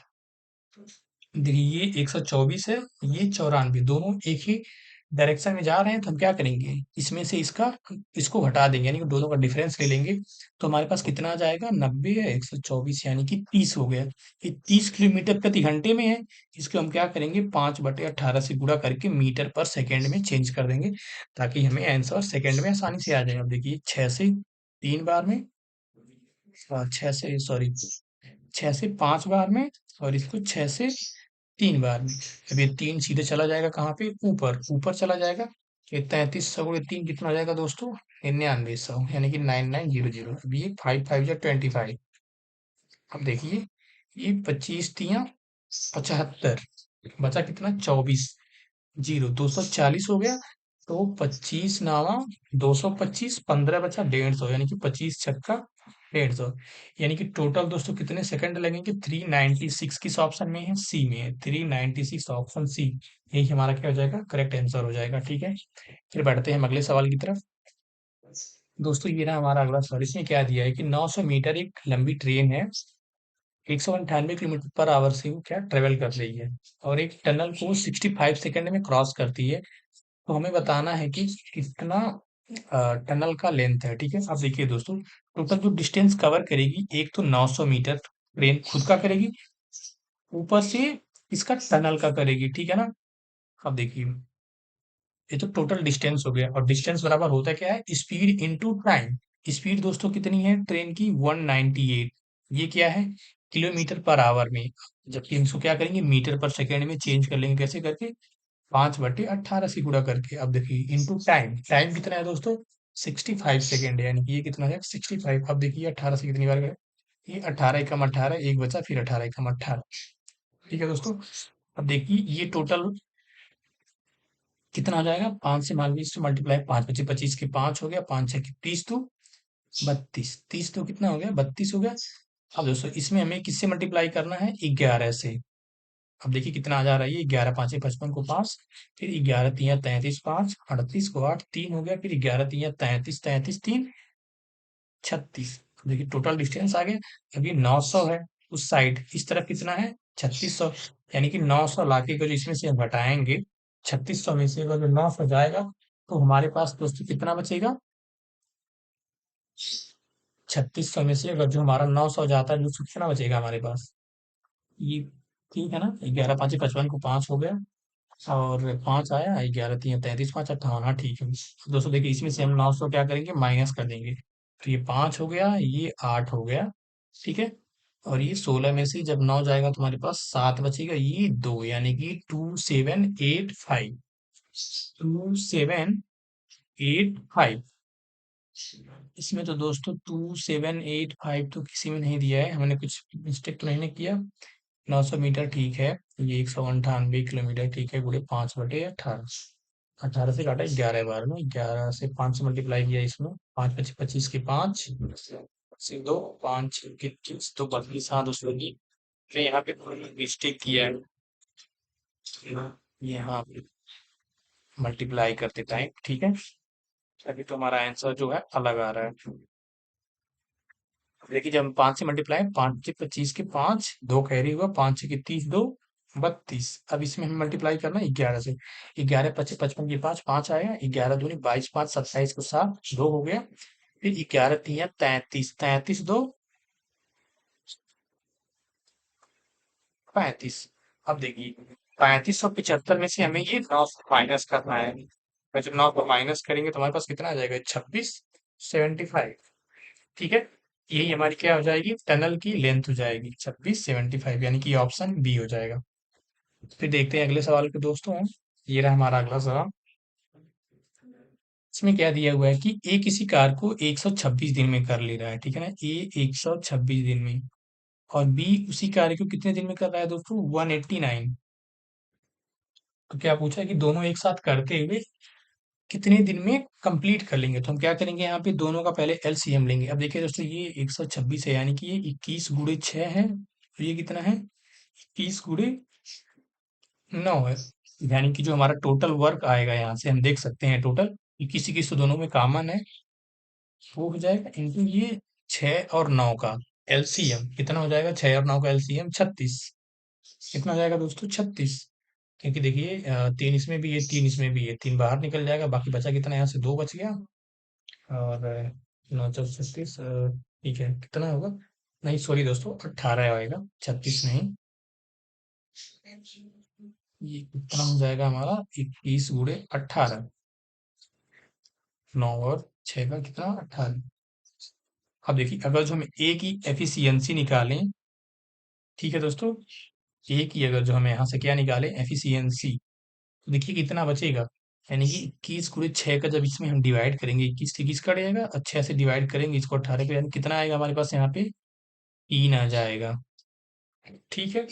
देखिए ये 124 है, ये 94, दोनों एक ही डायरेक्शन में जा रहे हैं। तो हम क्या करेंगे, इसमें से इसका इसको हटा देंगे, यानी कि दोनों का डिफरेंस ले लेंगे। तो हमारे पास कितना आ जाएगा, 90 है, 124 यानी कि 30 हो गया। ये 30 किलोमीटर प्रति घंटे में है। इसको हम क्या करेंगे, 5/18 से गुणा करके मीटर पर सेकेंड में चेंज कर देंगे, ताकि हमें आंसर सेकेंड में आसानी से आ जाए। अब देखिए 6 से 3 बार में, 6 से सॉरी 6 से 5 बार में, और इसको 6 से 3 बार में। अब ये 3 सीधे चला जाएगा कहाँ पे, ऊपर, ऊपर चला जाएगा। ये 33 सौ गुणे 3 कितना हो जाएगा दोस्तों, 9900, यानी कि 9900। अब ये 5 5 जा 25। अब देखिए ये 25 तियां 75, बचा कितना 24, जीरो 240 हो गया। तो 25 नावा 225, 15 बचा 150, यानी कि 25 छक्का 150। यानी कि टोटल दोस्तों कितने सेकंड लगेंगे, 396। किस ऑप्शन में है, सी में है, 396 ऑप्शन सी। यही हमारा क्या हो जाएगा, करेक्ट आंसर हो जाएगा। ठीक है, फिर बढ़ते हैं हम अगले सवाल की तरफ। दोस्तों ये रहा हमारा अगला सवाल। इसमें क्या दिया है कि 900 मीटर एक लंबी ट्रेन है, 198 किलोमीटर पर आवर से वो क्या ट्रेवल कर रही है, और एक टनल को 65 सेकंड में क्रॉस करती है। तो हमें बताना है कि कितना टनल का लेंथ है। ठीक है, अब देखिए दोस्तों, टोटल जो डिस्टेंस कवर करेगी, एक तो 900 मीटर ट्रेन खुद का करेगी, ऊपर से इसका टनल का करेगी। ठीक है ना, अब देखिए ये तो टोटल डिस्टेंस हो गया, और डिस्टेंस बराबर होता क्या है, स्पीड इनटू टाइम। स्पीड दोस्तों कितनी है ट्रेन की, 198। ये क्या है, किलोमीटर पर आवर में। जबकि हम इसको क्या करेंगे, मीटर पर सेकेंड में चेंज कर लेंगे, कैसे करके, 5/18 से गुणा करके। अब देखिए इनटू टाइम, टाइम कितना है दोस्तों, 65 सेकेंड है, यानी कि ये कितना है 65। अब देखिए 18 से कितनी बार गए, ये 18 एकम 18, एक बचा, फिर 18 एकम 18। ठीक है दोस्तों, अब देखिए ये टोटल कितना हो जाएगा, 5 से 22 से मल्टीप्लाई, 5 25 के 5 हो गया, 5 6 30 तो 32, 30 तो कितना हो गया, 32 हो गया। अब दोस्तों इसमें हमें किससे मल्टीप्लाई करना है, 11 से। अब देखिए कितना आ जा रहा है, ये 11 5 55 को 5, फिर 11 3 33 5, 38 को 8, 3 हो गया, फिर 11 3 33, 33 3 36। देखिए टोटल डिस्टेंस आ गया। अभी 900 है उस साइड, इस तरफ कितना है 3600, यानी कि 900 लाके को जो इसमें से हम घटाएंगे, 3600 में से अगर 900 जाएगा, तो हमारे पास दोस्तों कितना बचेगा, 3600 में से अगर जो हमारा 900 जाता है, जो कितना बचेगा हमारे पास, ये ठीक है ना, 11 5 55 को 5 हो गया, और 5 आया, 11 3 33 5 58, हाँ ठीक है। दोस्तों देखिए इसमें से हम 900 क्या करेंगे, माइनस कर देंगे। तो ये 5 हो गया, ये 8 हो गया, ठीक है। और ये 16 में से जब 9 जाएगा तो हमारे पास 7 बचेगा, ये 2, यानी कि 2785। 2785। इसमें तो दोस्तों 2785 तो किसी में नहीं दिया है, हमने कुछ मिस्टेक तो नहीं ना किया। 900 मीटर ठीक है, ये 198 किलोमीटर ठीक है, गुणे 5/18। 18 से काटा 11 बार में, 11 से 5 से मल्टीप्लाई किया इसमें, 5 25 के 5 से 2, 5 के 30 तो 32। हाँ दोस्तों जी, मैं यहाँ पे थोड़ी मिस्टेक किया है, यहाँ पे मल्टीप्लाई करते टाइम, ठीक है। अभी तो हमारा आंसर जो है अलग आ रहा है। देखिए जब हम 5 से मल्टीप्लाई, 5 से 25 के 5, 2 कैरी हुआ, 5 6 30 2 32। अब इसमें हमें मल्टीप्लाई करना है 11 से। 11 5 55 के 5, 5 आया, 11 दूनी 22, 5 27 को 7, 2 हो गया, फिर 11 3 33, 33 2 35। अब देखिए 3575 में से हमें ये 900 माइनस करना है। तो जब 9 को माइनस करेंगे तो हमारे पास कितना आ जाएगा, 2675। ठीक है, यही हमारी क्या हो जाएगी, टनल की लेंथ हो जाएगी 2675, यानी कि ऑप्शन बी हो जाएगा। फिर देखते हैं अगले सवाल को दोस्तों। ये रहा हमारा अगला सवाल। इसमें क्या दिया हुआ है कि ए किसी कार को 126 दिन में कर ले रहा है, ठीक है ना, ए 126 दिन में, और बी उसी कार्य को कितने दिन में कर रहा है दोस्तों, 189। तो क्या पूछा है कि दोनों एक साथ करते हुए कितने दिन में कंप्लीट कर लेंगे। तो हम क्या करेंगे, यहाँ पे दोनों का पहले एलसीएम लेंगे। अब देखिए दोस्तों ये 126 है, यानी कि ये 21 × 6 है, तो ये कितना है, 21 × 9 है, यानी कि जो हमारा टोटल वर्क आएगा, यहाँ से हम देख सकते हैं टोटल, किसी किसी तो दोनों में कॉमन है, वो हो जाएगा इंटू ये 6 और 9 का एलसीएम कितना हो जाएगा, 6 और 9 का एलसीएम 36। कितना हो जाएगा दोस्तों, 36। क्योंकि देखिए 3 इसमें भी है, 3 इसमें भी है, 3 बाहर निकल जाएगा, बाकी बचा कितना, यहाँ से 2 बच गया। और 9 × 36, ठीक है, कितना होगा, नहीं सॉरी दोस्तों, 18 आएगा, 36 नहीं। ये कितना हो जाएगा हमारा, 21 × 18, 9 और 6 का कितना, 18। अब देखिए अगर जो हम ए की एफिशिएंसी निकालें, ठीक है दोस्तों, ए की अगर जो हमें यहाँ से क्या निकालें, एफिशिएंसी, तो देखिए कितना बचेगा, यानी कि 21 × 6 का जब इसमें हम डिवाइड करेंगे, 21 से 21 कट जाएगा, और 6 से डिवाइड करेंगे इसको 18 पे, यानी कितना आएगा हमारे पास यहाँ पे, 3 आ जाएगा। ठीक है।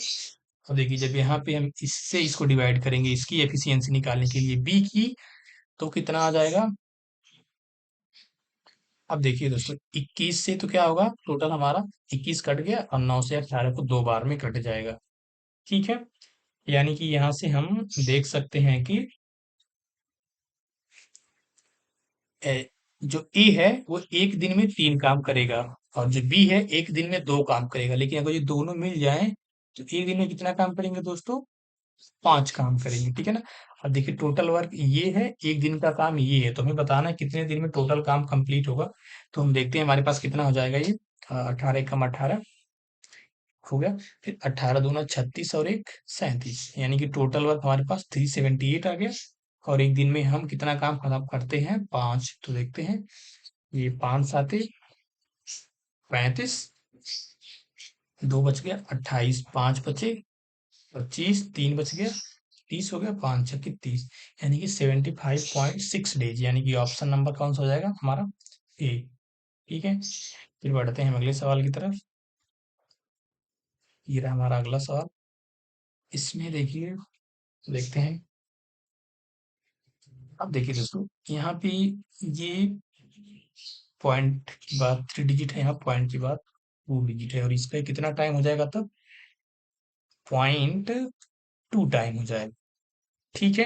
अब देखिए जब यहाँ पे हम इससे इसको डिवाइड करेंगे, इसकी एफिशिएंसी निकालने के लिए बी की, तो कितना आ जाएगा। अब देखिए दोस्तों 21 से तो क्या होगा, टोटल हमारा 21 कट गया, और 9 से 18 को 2 बार में कट जाएगा। ठीक है। यानी कि यहाँ से हम देख सकते हैं कि ए, जो ए है वो एक दिन में 3 काम करेगा, और जो बी है एक दिन में 2 काम करेगा, लेकिन अगर ये दोनों मिल जाएं तो एक दिन में कितना काम करेंगे दोस्तों, 5 काम करेंगे। ठीक है ना। अब देखिए टोटल वर्क ये है, एक दिन का काम ये है, तो हमें बताना है कितने दिन में टोटल काम कंप्लीट होगा। तो हम देखते हैं हमारे पास कितना हो जाएगा ये, 18 × 18 हो गया, फिर 18 × 2 = 36 और 1 = 37, यानी कि टोटल वर्क हमारे पास 378 आ गया। और एक दिन में हम कितना काम खत्म करते हैं, 5। तो देखते हैं, ये 5 × 7 = 35, 2 बच गया, 28, 5 बचे, 25, 3 बच गया, 30 हो गया, 5 × 6 = 30, यानी कि 75.6 डेज, यानी कि ऑप्शन नंबर कौन सा हो जाएगा हमारा, ए। ठीक है। फिर बढ़ते हैं हम अगले सवाल की तरफ। ये रहा हमारा अगला सवाल। इसमें देखिए, देखते हैं। अब देखिए दोस्तों, यहाँ पे ये पॉइंट की बात 3 डिजिट है, यहाँ पॉइंट की बात 2 डिजिट है, और इसका कितना टाइम हो जाएगा तब, 0.2 टाइम हो जाएगा। ठीक है।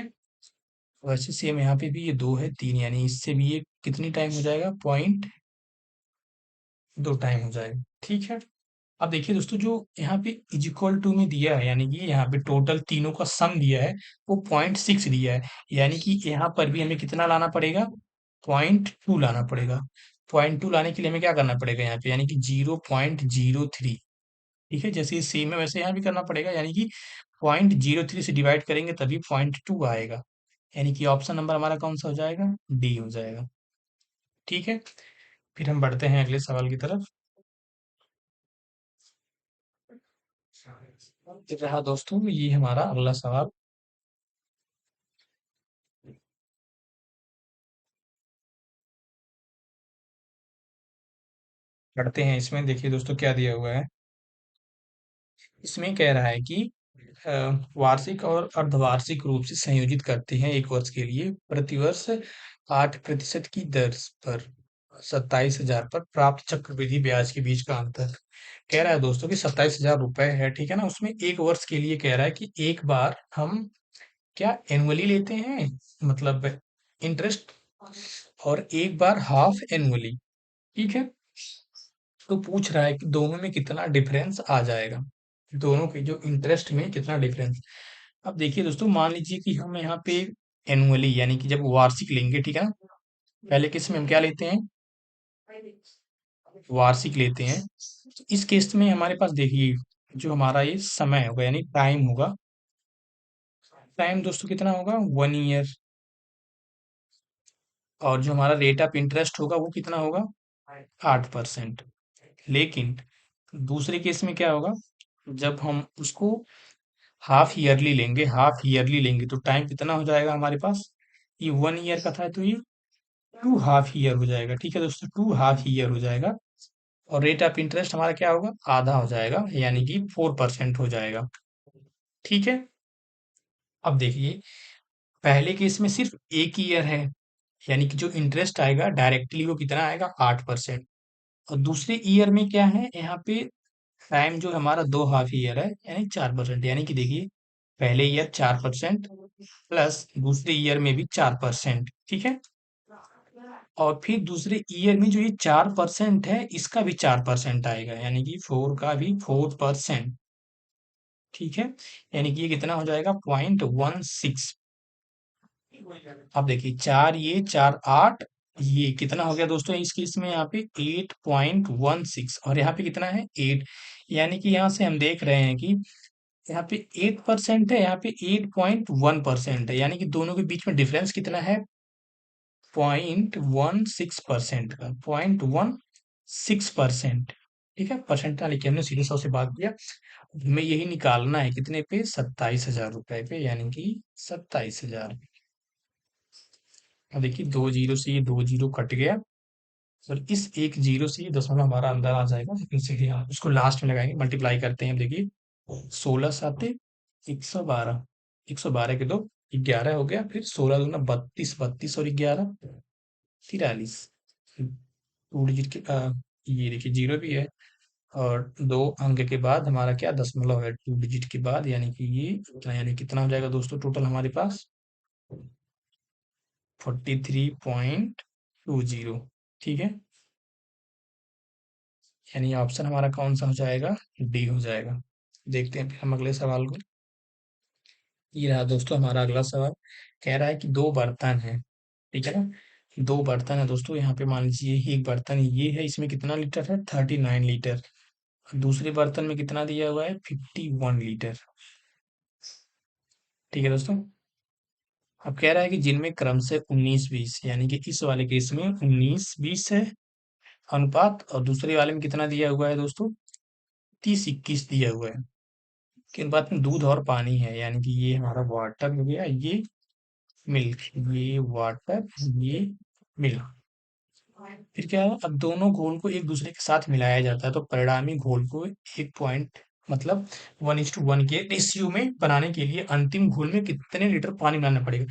वैसे सेम यहाँ पे भी ये 2 है, 3, यानी इससे भी ये कितनी टाइम हो जाएगा, 0.2 टाइम हो जाएगा। ठीक है। अब देखिए दोस्तों, जो यहाँ पे इज इक्वल टू में दिया है, यानी कि यहाँ पे टोटल तीनों का सम दिया है, वो 0.6 दिया है, यानी कि यहाँ पर भी हमें कितना लाना पड़ेगा, 0.2 लाना पड़ेगा। 0.2 लाने के लिए हमें क्या करना पड़ेगा यहाँ पे, यानी कि 0.03। ठीक है, जैसे ये सेम है वैसे यहाँ भी करना पड़ेगा, यानी कि 0.03 से डिवाइड करेंगे तभी 0.2 आएगा, यानी कि ऑप्शन नंबर हमारा कौन सा हो जाएगा, डी हो जाएगा। ठीक है। फिर हम बढ़ते हैं अगले सवाल की तरफ। फिर रहा दोस्तों ये हमारा अगला सवाल। पढ़ते हैं, इसमें देखिए दोस्तों क्या दिया हुआ है। इसमें कह रहा है कि अ, वार्षिक और अर्धवार्षिक रूप से संयोजित करते हैं एक वर्ष के लिए, प्रतिवर्ष 8% की दर पर 27,000 पर प्राप्त चक्रवृद्धि ब्याज के बीच का अंतर। कह रहा है दोस्तों कि 27,000 रुपए है, ठीक है ना, उसमें एक वर्ष के लिए कह रहा है कि एक बार हम क्या एनुअली लेते हैं, मतलब इंटरेस्ट, और एक बार हाफ एनुअली। ठीक है। तो पूछ रहा है कि दोनों में कितना डिफरेंस आ जाएगा, दोनों के जो इंटरेस्ट में कितना डिफरेंस। अब देखिए दोस्तों, मान लीजिए कि हम यहाँ पे एनुअली, यानी कि जब वार्षिक लेंगे, ठीक है ना, पहले केस में हम क्या लेते हैं, वार्षिक लेते हैं। तो इस केस में हमारे पास देखिए, जो हमारा ये समय होगा, यानी टाइम होगा, टाइम दोस्तों कितना होगा, 1 ईयर। और जो हमारा रेट ऑफ इंटरेस्ट होगा वो कितना होगा, 8%। लेकिन दूसरे केस में क्या होगा, जब हम उसको हाफ ईयरली लेंगे, हाफ ईयरली लेंगे तो टाइम कितना हो जाएगा हमारे पास, ये 1 ईयर का था तो ये 2 हाफ ईयर हो जाएगा। ठीक है दोस्तों, 2 हाफ ईयर हो जाएगा। और रेट ऑफ इंटरेस्ट हमारा क्या होगा, आधा हो जाएगा, यानी कि 4% हो जाएगा। ठीक है। अब देखिए, पहले केस में सिर्फ एक ईयर है, यानी कि जो इंटरेस्ट आएगा डायरेक्टली वो कितना आएगा, 8%। और दूसरे ईयर में क्या है, यहाँ पे टाइम जो हमारा 2 हाफ ईयर है, यानी 4%, यानी कि देखिए पहले ईयर 4% प्लस दूसरे ईयर में भी 4%, ठीक है। और फिर दूसरे ईयर में जो ये 4% है इसका भी 4% आएगा, यानी कि 4 का भी 4%, ठीक है। यानी कि ये कितना हो जाएगा, 0.16। अब देखिए 4, ये 4 8, ये कितना हो गया दोस्तों इस केस में, यहाँ पे 8.16, और यहाँ पे कितना है 8। यानी कि यहाँ से हम देख रहे हैं कि यहाँ पे 8% है, यहाँ पे 8.1% है, यानी कि दोनों के बीच में डिफरेंस कितना है, 0.16% का, 0.16%, ठीक है। परसेंट ना लिखे हमने, सीधे 100 से भाग दिया। हमें यही निकालना है कितने पे, 27,000 रुपए पे, यानी कि 27,000। अब देखिए 2 जीरो से ये 2 जीरो कट गया, और इस एक जीरो से ये दशमलव हमारा अंदर आ जाएगा, लेकिन सीधे हम उसको लास्ट में लगाएंगे, मल्टीप्लाई करते हैं। अब देखिए 16 साते 112, 112 के दो 11 हो गया, फिर 16 दूना 32, 32 और 11 43। टू डिजिट के ये देखिए जीरो भी है, और दो अंक के बाद हमारा क्या दशमलव है, टू डिजिट के बाद, यानी कि ये इतना, यानी कितना हो जाएगा दोस्तों टोटल हमारे पास 43.20, ठीक है। यानी ऑप्शन हमारा कौन सा हो जाएगा, डी हो जाएगा। देखते हैं फिर हम अगले सवाल को। ये रहा दोस्तों हमारा अगला सवाल, कह रहा है कि दो बर्तन है, ठीक है ना। दो बर्तन है दोस्तों, यहाँ पे मान लीजिए एक बर्तन ये है, इसमें कितना लीटर है, 39 लीटर। दूसरे बर्तन में कितना दिया हुआ है, 51 लीटर, ठीक है दोस्तों। अब कह रहा है कि जिनमें क्रम से 19-20, यानी कि इस वाले केस में 19-20 है अनुपात, और दूसरे वाले में कितना दिया हुआ है दोस्तों, 30-21 दिया हुआ है। के अनुपात में दूध और पानी है, यानी कि ये हमारा वाटर हो गया, ये मिल्क, ये वाटर, ये मिल्क। फिर क्या है, अब दोनों घोल को एक दूसरे के साथ मिलाया जाता है, तो परिणामी घोल को एक पॉइंट, मतलब 1:1 के रेशियो में बनाने के लिए अंतिम घोल में कितने लीटर पानी मिलाना पड़ेगा।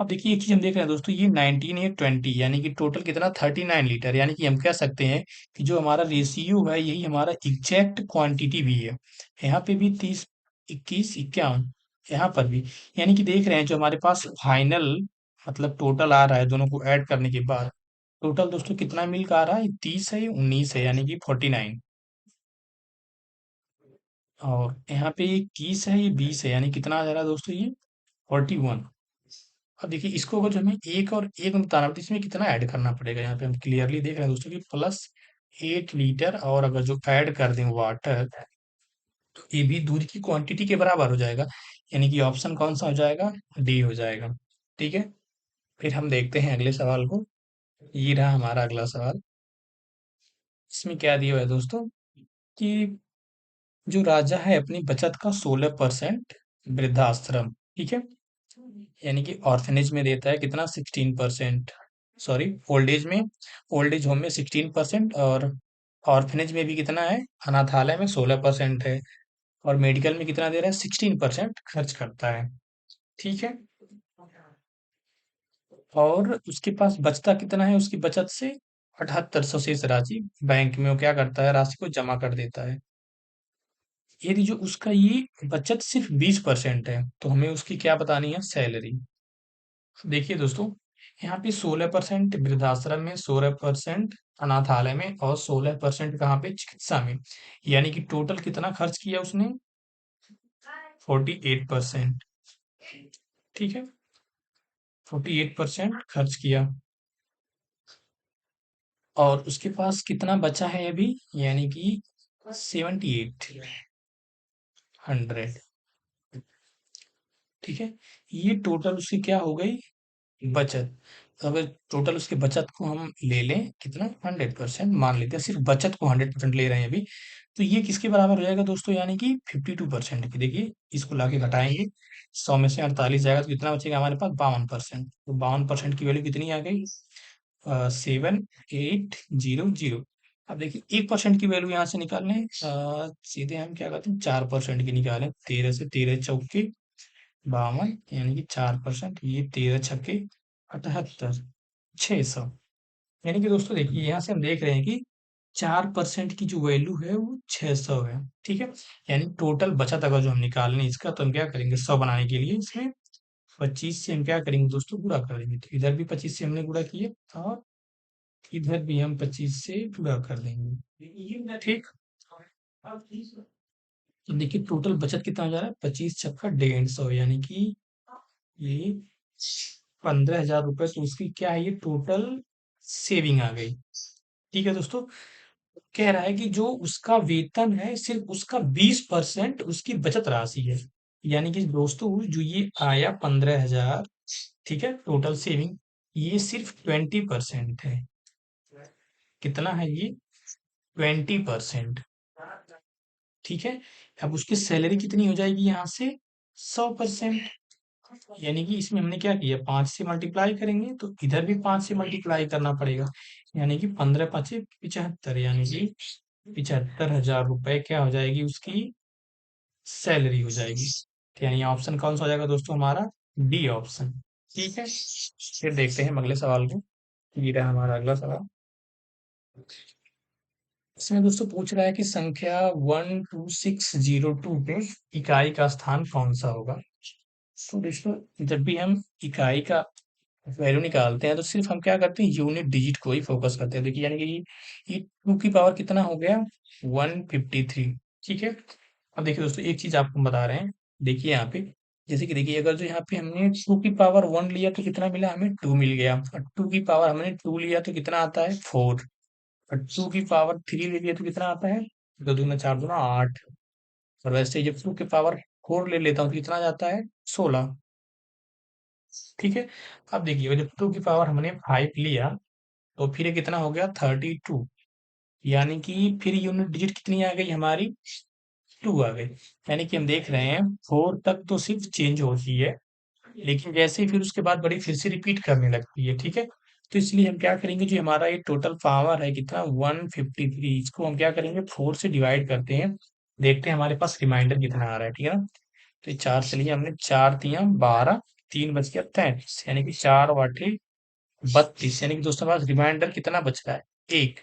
अब देखिए एक चीज हम देख रहे हैं दोस्तों, ये 19 ये 20, यानी कि टोटल कितना 39 लीटर, यानी कि हम कह सकते हैं कि जो हमारा रेशियो है यही हमारा एग्जैक्ट क्वांटिटी भी है। यहाँ पे भी 30, 21, 51, यहाँ पर भी, यानी कि देख रहे हैं जो हमारे पास फाइनल, मतलब टोटल आ रहा है दोनों को ऐड करने के बाद, टोटल दोस्तों कितना मिल का आ रहा है, 30 है, 19 है, यानी कि 49। और यहाँ पे ये 21 है, ये 20 है, यानी कितना आ जा रहा है दोस्तों, ये 41। अब देखिए इसको अगर जो हमें एक और एक में बताना हो, तो इसमें कितना ऐड करना पड़ेगा, यहाँ पे हम क्लियरली देख रहे हैं दोस्तों कि +8 लीटर, और अगर जो ऐड कर दें वाटर, तो ये भी दूध की क्वांटिटी के बराबर हो जाएगा, यानी कि ऑप्शन कौन सा हो जाएगा, डी हो जाएगा, ठीक है। फिर हम देखते हैं अगले सवाल को। ये रहा हमारा अगला सवाल। इसमें क्या दिया हुआ है दोस्तों, कि जो राजा है अपनी बचत का 16% वृद्धाश्रम, ठीक है, यानी कि ऑर्फनेज में देता है कितना, 16%, सॉरी ओल्ड एज में, ओल्ड एज होम में 16%, और ऑर्फनेज में भी कितना है, अनाथालय में 16% है, और मेडिकल में कितना दे रहा है, 16% खर्च करता है, ठीक है। और उसके पास बचता कितना है, उसकी बचत से 7800 शेष राशि बैंक में वो क्या करता है, राशि को जमा कर देता है। यदि जो उसका ये बचत सिर्फ 20% है, तो हमें उसकी क्या बतानी है, सैलरी। देखिए दोस्तों, यहाँ पे 16% वृद्धाश्रम में, 16% अनाथालय में, और 16% कहाँ पे, चिकित्सा में, यानी कि टोटल कितना खर्च किया उसने, 48%, ठीक है, 48% खर्च किया। और उसके पास कितना बचा है अभी, यानी कि 7800, ठीक है। ये टोटल उसकी क्या हो गई, बचत। तो अगर टोटल उसकी बचत को हम ले लें कितना, 100% मान लेते हैं, सिर्फ बचत को 100% ले रहे हैं अभी, तो ये किसके बराबर हो जाएगा दोस्तों, यानी कि 52% की। देखिए इसको लाके घटाएंगे, 100 में से 48 जाएगा तो कितना बचेगा हमारे पास, 52%। तो 52% की वैल्यू कितनी आ गई, 7800। अब देखिए 1% की वैल्यू यहाँ से निकालने, सीधे हम क्या करते हैं, 4% की निकालें, 13 से 13 चौके 52, यानी कि 4%, ये 13 छक्के 78, 600। यानी कि दोस्तों देखिए यहाँ से हम देख रहे हैं कि 4% की जो वैल्यू है वो 600 है। ठीक है, यानी टोटल बचत अगर जो हम निकालने इसका, तो हम क्या करेंगे, 100 बनाने के लिए इसमें 25 से हम क्या करेंगे दोस्तों, गुणा कर देंगे। तो इधर भी 25 से हमने गुणा किए और इधर भी हम 25 से गुणा कर देंगे। ठीक, तो देखिए टोटल बचत कितना हो जा रहा है, 25 छक्का 150, यानी कि ये 15,000 रुपए। तो उसकी क्या है, ये टोटल सेविंग आ गई। ठीक है दोस्तों, कह रहा है कि जो उसका वेतन है सिर्फ उसका 20% उसकी बचत राशि है। यानी कि दोस्तों जो ये आया 15,000, ठीक है, टोटल सेविंग, ये सिर्फ 20% है। कितना है ये, 20%। ठीक है, अब उसकी सैलरी कितनी हो जाएगी यहाँ से, 100%। यानी कि इसमें हमने क्या किया, 5 से मल्टीप्लाई करेंगे तो इधर भी 5 से मल्टीप्लाई करना पड़ेगा। यानी कि 15 पाँचे 75, यानी कि 75,000 रुपए क्या हो जाएगी, उसकी सैलरी हो जाएगी। तो यानी ऑप्शन कौन सा हो जाएगा दोस्तों हमारा, डी ऑप्शन। ठीक है, फिर देखते हैं हम अगले सवाल को। ये रहा हमारा अगला सवाल। इसमें दोस्तों पूछ रहा है कि संख्या 12602 पे इकाई का स्थान कौन सा होगा। तो दोस्तों जब भी हम इकाई का वैल्यू निकालते हैं तो सिर्फ हम क्या करते हैं, यूनिट डिजिट को ही फोकस करते हैं। देखिए यानी कि ये 2 की पावर कितना हो गया, 153। ठीक है, अब देखिए दोस्तों एक चीज आपको बता रहे हैं। देखिए यहाँ पे, जैसे कि देखिए अगर जो यहाँ पे हमने 2 की पावर 1 लिया तो कितना मिला, हमें 2 मिल गया। और 2 की पावर हमने 2 लिया तो कितना आता है, 4। और 2 की पावर 3 ले लिया तो कितना आता है, 2 दूना 4 दूना 8। और वैसे जब 2 की पावर 4 ले लेता हूँ तो कितना जाता है, 16। ठीक है, अब देखिए जब 2 की पावर हमने 5 लिया तो फिर ये कितना हो गया, 32। यानी कि फिर यूनिट डिजिट कितनी आ गई हमारी, 2 आ गई। यानी कि हम देख रहे हैं 4 तक तो सिर्फ चेंज होती है, लेकिन जैसे ही फिर उसके बाद बड़ी फिर से रिपीट करने लगती है। ठीक है, तो इसलिए हम क्या करेंगे, जो हमारा ये टोटल पावर है कितना, 153, इसको हम क्या करेंगे, 4 से डिवाइड करते हैं। देखते हैं हमारे पास रिमाइंडर कितना आ रहा है। ठीक है ना, तो ये 4 से लिए हमने, 4 तिया 12, 3 बच गया 33, यानी कि 4 वाटे 32। यानी कि दोस्तों हमारे पास रिमाइंडर कितना बच रहा है, एक।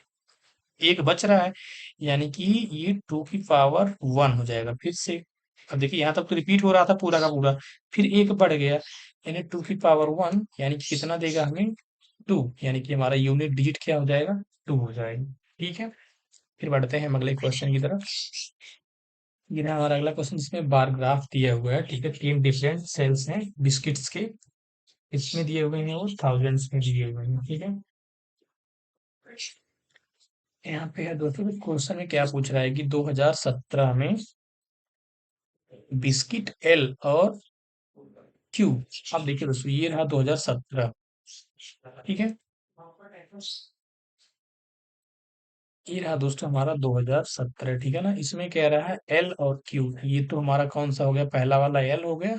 एक बच रहा है, यानी कि ये 2 की पावर 1 हो जाएगा फिर से। अब देखिए यहाँ तक तो रिपीट हो रहा था पूरा का पूरा, फिर एक बढ़ गया, यानी 2 की पावर 1, यानी कि कितना देगा हमें, 2। यानी कि हमारा यूनिट डिजिट क्या हो जाएगा, 2 हो जाएगा। ठीक है, फिर बढ़ते हैं हम अगले क्वेश्चन की तरफ। ये रहा हमारा अगला क्वेश्चन, जिसमें बार ग्राफ दिया हुआ है। ठीक है, 3 डिफरेंट सेल्स हैं बिस्किट्स के, इसमें दिए हुए हैं वो थाउजेंड्स में दिए हुए हैं। ठीक है, यहाँ पे है दोस्तों क्वेश्चन में क्या पूछ रहा है कि 2017 में बिस्किट एल और क्यू। अब देखिए दोस्तों ये रहा 2017। ठीक है, ये रहा दोस्तों हमारा 2017। ठीक है ना, इसमें कह रहा है एल और क्यू, ये तो हमारा कौन सा हो गया, पहला वाला एल हो गया,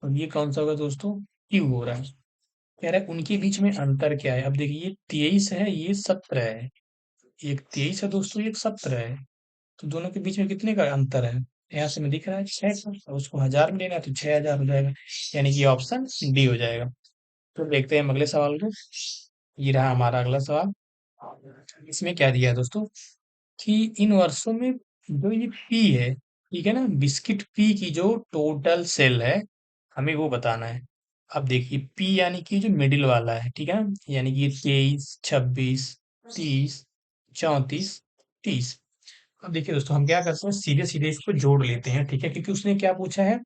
और ये कौन सा होगा दोस्तों, क्यू हो रहा है। कह रहा है उनके बीच में अंतर क्या है। अब देखिए ये 23 है, ये 17 है। एक 23 है दोस्तों, एक 17 है। तो दोनों के बीच में कितने का अंतर है, यहाँ से में दिख रहा है 6 का, और उसको 1000 में लेना है तो 6000 हो जाएगा। यानी कि ऑप्शन डी हो जाएगा। तो देखते हैं हम अगले सवाल को। ये रहा हमारा अगला सवाल। इसमें क्या दिया है दोस्तों, कि इन वर्षों में जो ये पी है, ठीक है ना, बिस्किट पी की जो टोटल सेल है, हमें वो बताना है। अब देखिए पी यानी कि जो मिडिल वाला है, ठीक है ना, यानी कि 23, 26, 30, 34, 30। अब देखिए दोस्तों हम क्या करते हैं, सीधे सीधे इसको जोड़ लेते हैं। ठीक है, क्योंकि उसने क्या पूछा है,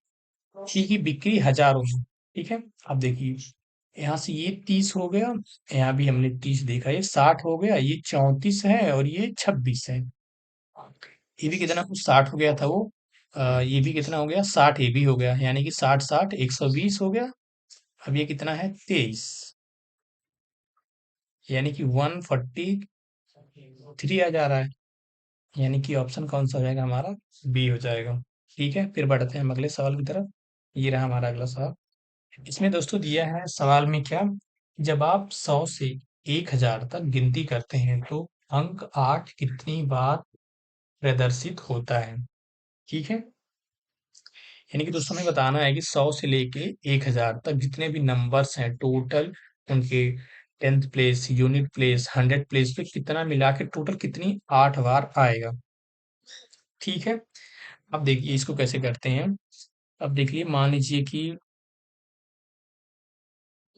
ची की बिक्री हजारों में। ठीक है, अब देखिए यहाँ से ये 30 हो गया, यहाँ भी हमने 30 देखा, ये 60 हो गया, ये 34 है और ये 26 है। ये भी कितना कुछ 60 हो गया था वो, ये भी कितना हो गया, 60 ये भी हो गया, यानी कि 60 60 120 हो गया। अब ये कितना है, 23, यानी कि 143 आ जा रहा है। यानी कि ऑप्शन कौन सा हो जाएगा हमारा, बी हो जाएगा। ठीक है, फिर बढ़ते हैं हम अगले सवाल की तरफ। ये रहा हमारा अगला सवाल। इसमें दोस्तों दिया है सवाल में क्या, जब आप 100 से 1000 तक गिनती करते हैं तो अंक 8 कितनी बार प्रदर्शित होता है। ठीक है, यानी कि दोस्तों हमें बताना है कि 100 से लेके 1000 तक जितने भी नंबर्स हैं टोटल, उनके tenth place, unit place, 100 place पे कितना मिला के टोटल कितनी 8 बार आएगा। ठीक है। अब देखिए इसको कैसे करते हैं। अब देखिए मान लीजिए कि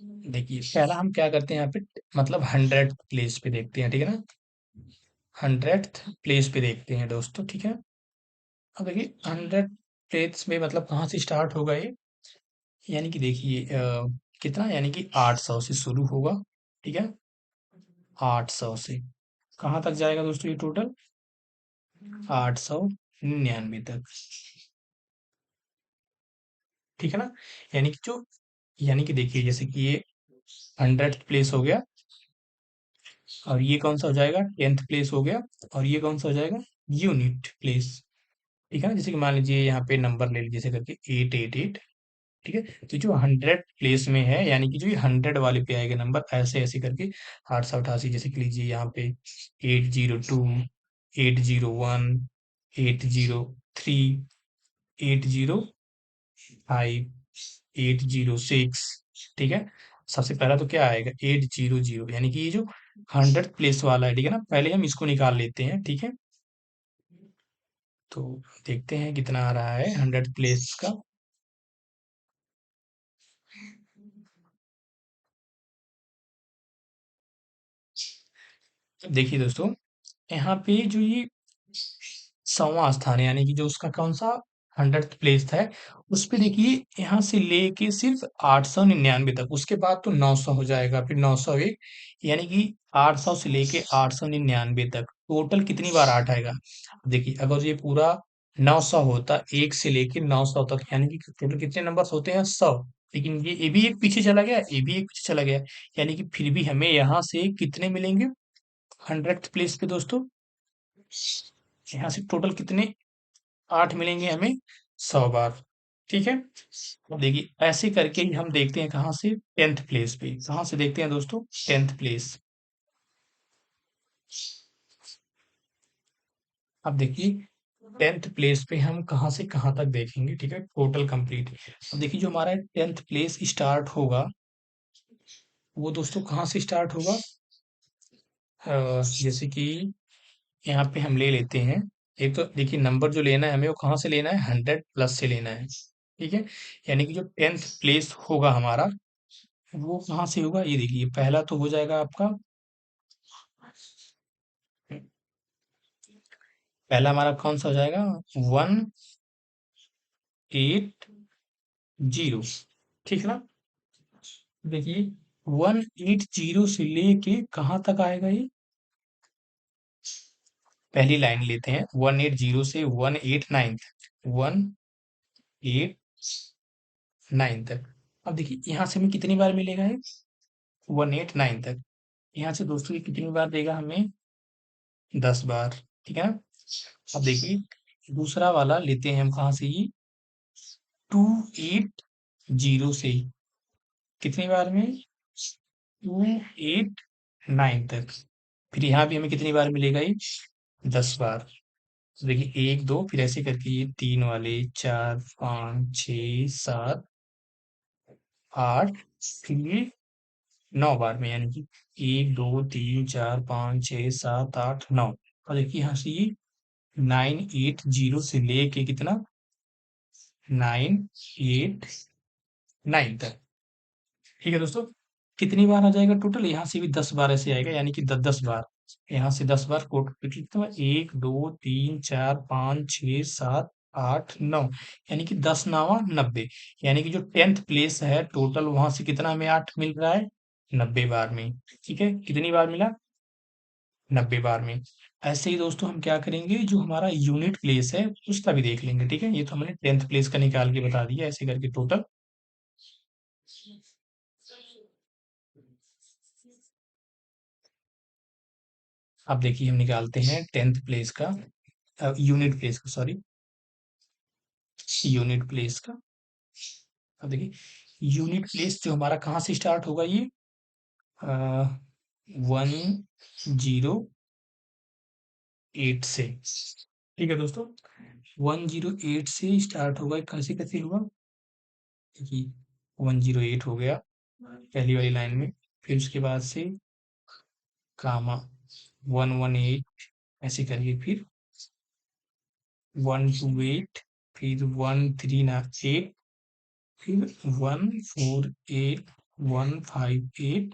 देखिए पहला हम क्या करते हैं यहाँ पे, मतलब 100 प्लेस पे देखते हैं, ठीक है ना। 100 प्लेस पे देखते हैं दोस्तों, ठीक है। अब देखिए 100 प्लेस में मतलब कहाँ से स्टार्ट होगा ये, यानी कि देखिए कितना, यानी कि 800 से शुरू होगा, ठीक है। 800 से कहाँ तक जाएगा दोस्तों ये टोटल, 899 तक, ठीक है ना। यानी कि जो, यानी कि देखिए जैसे कि ये 100 प्लेस हो गया, और ये कौन सा हो जाएगा, 10th प्लेस हो गया, और ये कौन सा हो जाएगा, यूनिट प्लेस, ठीक है ना। जैसे कि मान लीजिए यहाँ पे नंबर ले लीजिए, जैसे करके 888, ठीक है। तो जो 100 प्लेस में है, यानी कि जो ये 100 वाले पे आएगा नंबर, ऐसे ऐसे करके 888, जैसे कि लीजिए यहाँ पे 802, 801, 803, 805, 806, ठीक है। सबसे पहला तो क्या आएगा, 800, यानी कि ये जो 100 प्लेस वाला है, ठीक है ना। पहले हम इसको निकाल लेते हैं, ठीक है। तो देखते हैं कितना आ रहा है 100 प्लेस का। देखिए दोस्तों, यहाँ पे जो ये 100वां स्थान है, यानी कि जो उसका कौन सा 100th प्लेस था, उस पे देखिए यहाँ से लेके सिर्फ 899 तक, उसके बाद तो 900 हो जाएगा, फिर 901, यानी कि 800 से लेके 899 तक टोटल कितनी बार 8 आएगा। देखिए अगर ये पूरा 900 होता, एक से लेके 900 तक, यानी कि टोटल कितने नंबर्स होते हैं, 100। लेकिन ये भी एक पीछे चला गया, ये भी एक पीछे चला गया, यानी कि फिर भी हमें यहाँ से कितने मिलेंगे 100th प्लेस पे दोस्तों, यहाँ से टोटल कितने 8 मिलेंगे हमें 100 बार, ठीक है। अब देखिए ऐसे करके ही हम देखते हैं कहाँ से, 10th प्लेस पे, कहाँ से देखते हैं दोस्तों, 10th प्लेस। अब देखिए 10th प्लेस पे हम कहाँ से कहाँ तक देखेंगे, ठीक है, टोटल कंप्लीट। अब देखिए जो हमारा 10th प्लेस स्टार्ट होगा, वो दोस्तों कहाँ से स्टार्ट होगा, जैसे कि यहाँ पे हम ले लेते हैं, एक तो देखिए नंबर जो लेना है हमें, वो कहाँ से लेना है, 100 प्लस से लेना है, ठीक है। यानी कि जो 10th प्लेस होगा हमारा, वो कहाँ से होगा, ये देखिए पहला तो हो जाएगा आपका, पहला हमारा कौन सा हो जाएगा, 180, ठीक है ना। देखिए 180 से लेके कहाँ तक आएगा ये, पहली लाइन लेते हैं, 180 से 189 तक, 189 तक। अब देखिए यहाँ से हमें कितनी बार मिलेगा ये, 189 तक। यहाँ से दोस्तों ये कितनी बार देगा हमें, 10 बार, ठीक है ना। अब देखिए दूसरा वाला लेते हैं हम, कहाँ से, ये 280 से कितनी बार में, 289 तक। फिर यहाँ भी हमें कितनी बार मिलेगा ये, 10 बार। तो देखिए 1 2, फिर ऐसे करके ये 3 वाले, 4 5 6 7 8, फिर ये 9 बार में, यानी कि 1 2 3 4 5 6 7 8 9। और देखिए यहाँ से ये 980 से लेके कितना, 989 तक, ठीक है दोस्तों। कितनी बार आ जाएगा टोटल, यहाँ से भी 10 बार ऐसे आएगा, यानी कि 10 10 बार, यहाँ से 10 बार कोट पे कितना, 1 2 3 4 5 6 7 8 9, यानी कि 10 9 90, यानी कि जो 10th प्लेस है टोटल, वहां से कितना हमें 8 मिल रहा है, 90 बार में, ठीक है। कितनी बार मिला, 90 बार में। ऐसे ही दोस्तों हम क्या करेंगे, जो हमारा यूनिट प्लेस है उसका भी देख लेंगे, ठीक है। ये तो हमने 10th प्लेस का निकाल के बता दिया, ऐसे करके टोटल। अब देखिए हम निकालते हैं 10th प्लेस का, यूनिट प्लेस का, सॉरी, यूनिट प्लेस का। अब देखिए यूनिट प्लेस जो हमारा कहाँ से स्टार्ट होगा, ये 108 से, ठीक है दोस्तों। 108 से स्टार्ट होगा, कैसे कैसे होगा, देखिए 108 हो गया पहली वाली लाइन में, फिर उसके बाद से कामा 118 ऐसे करिए, फिर 128, फिर 138, फिर 148, 158,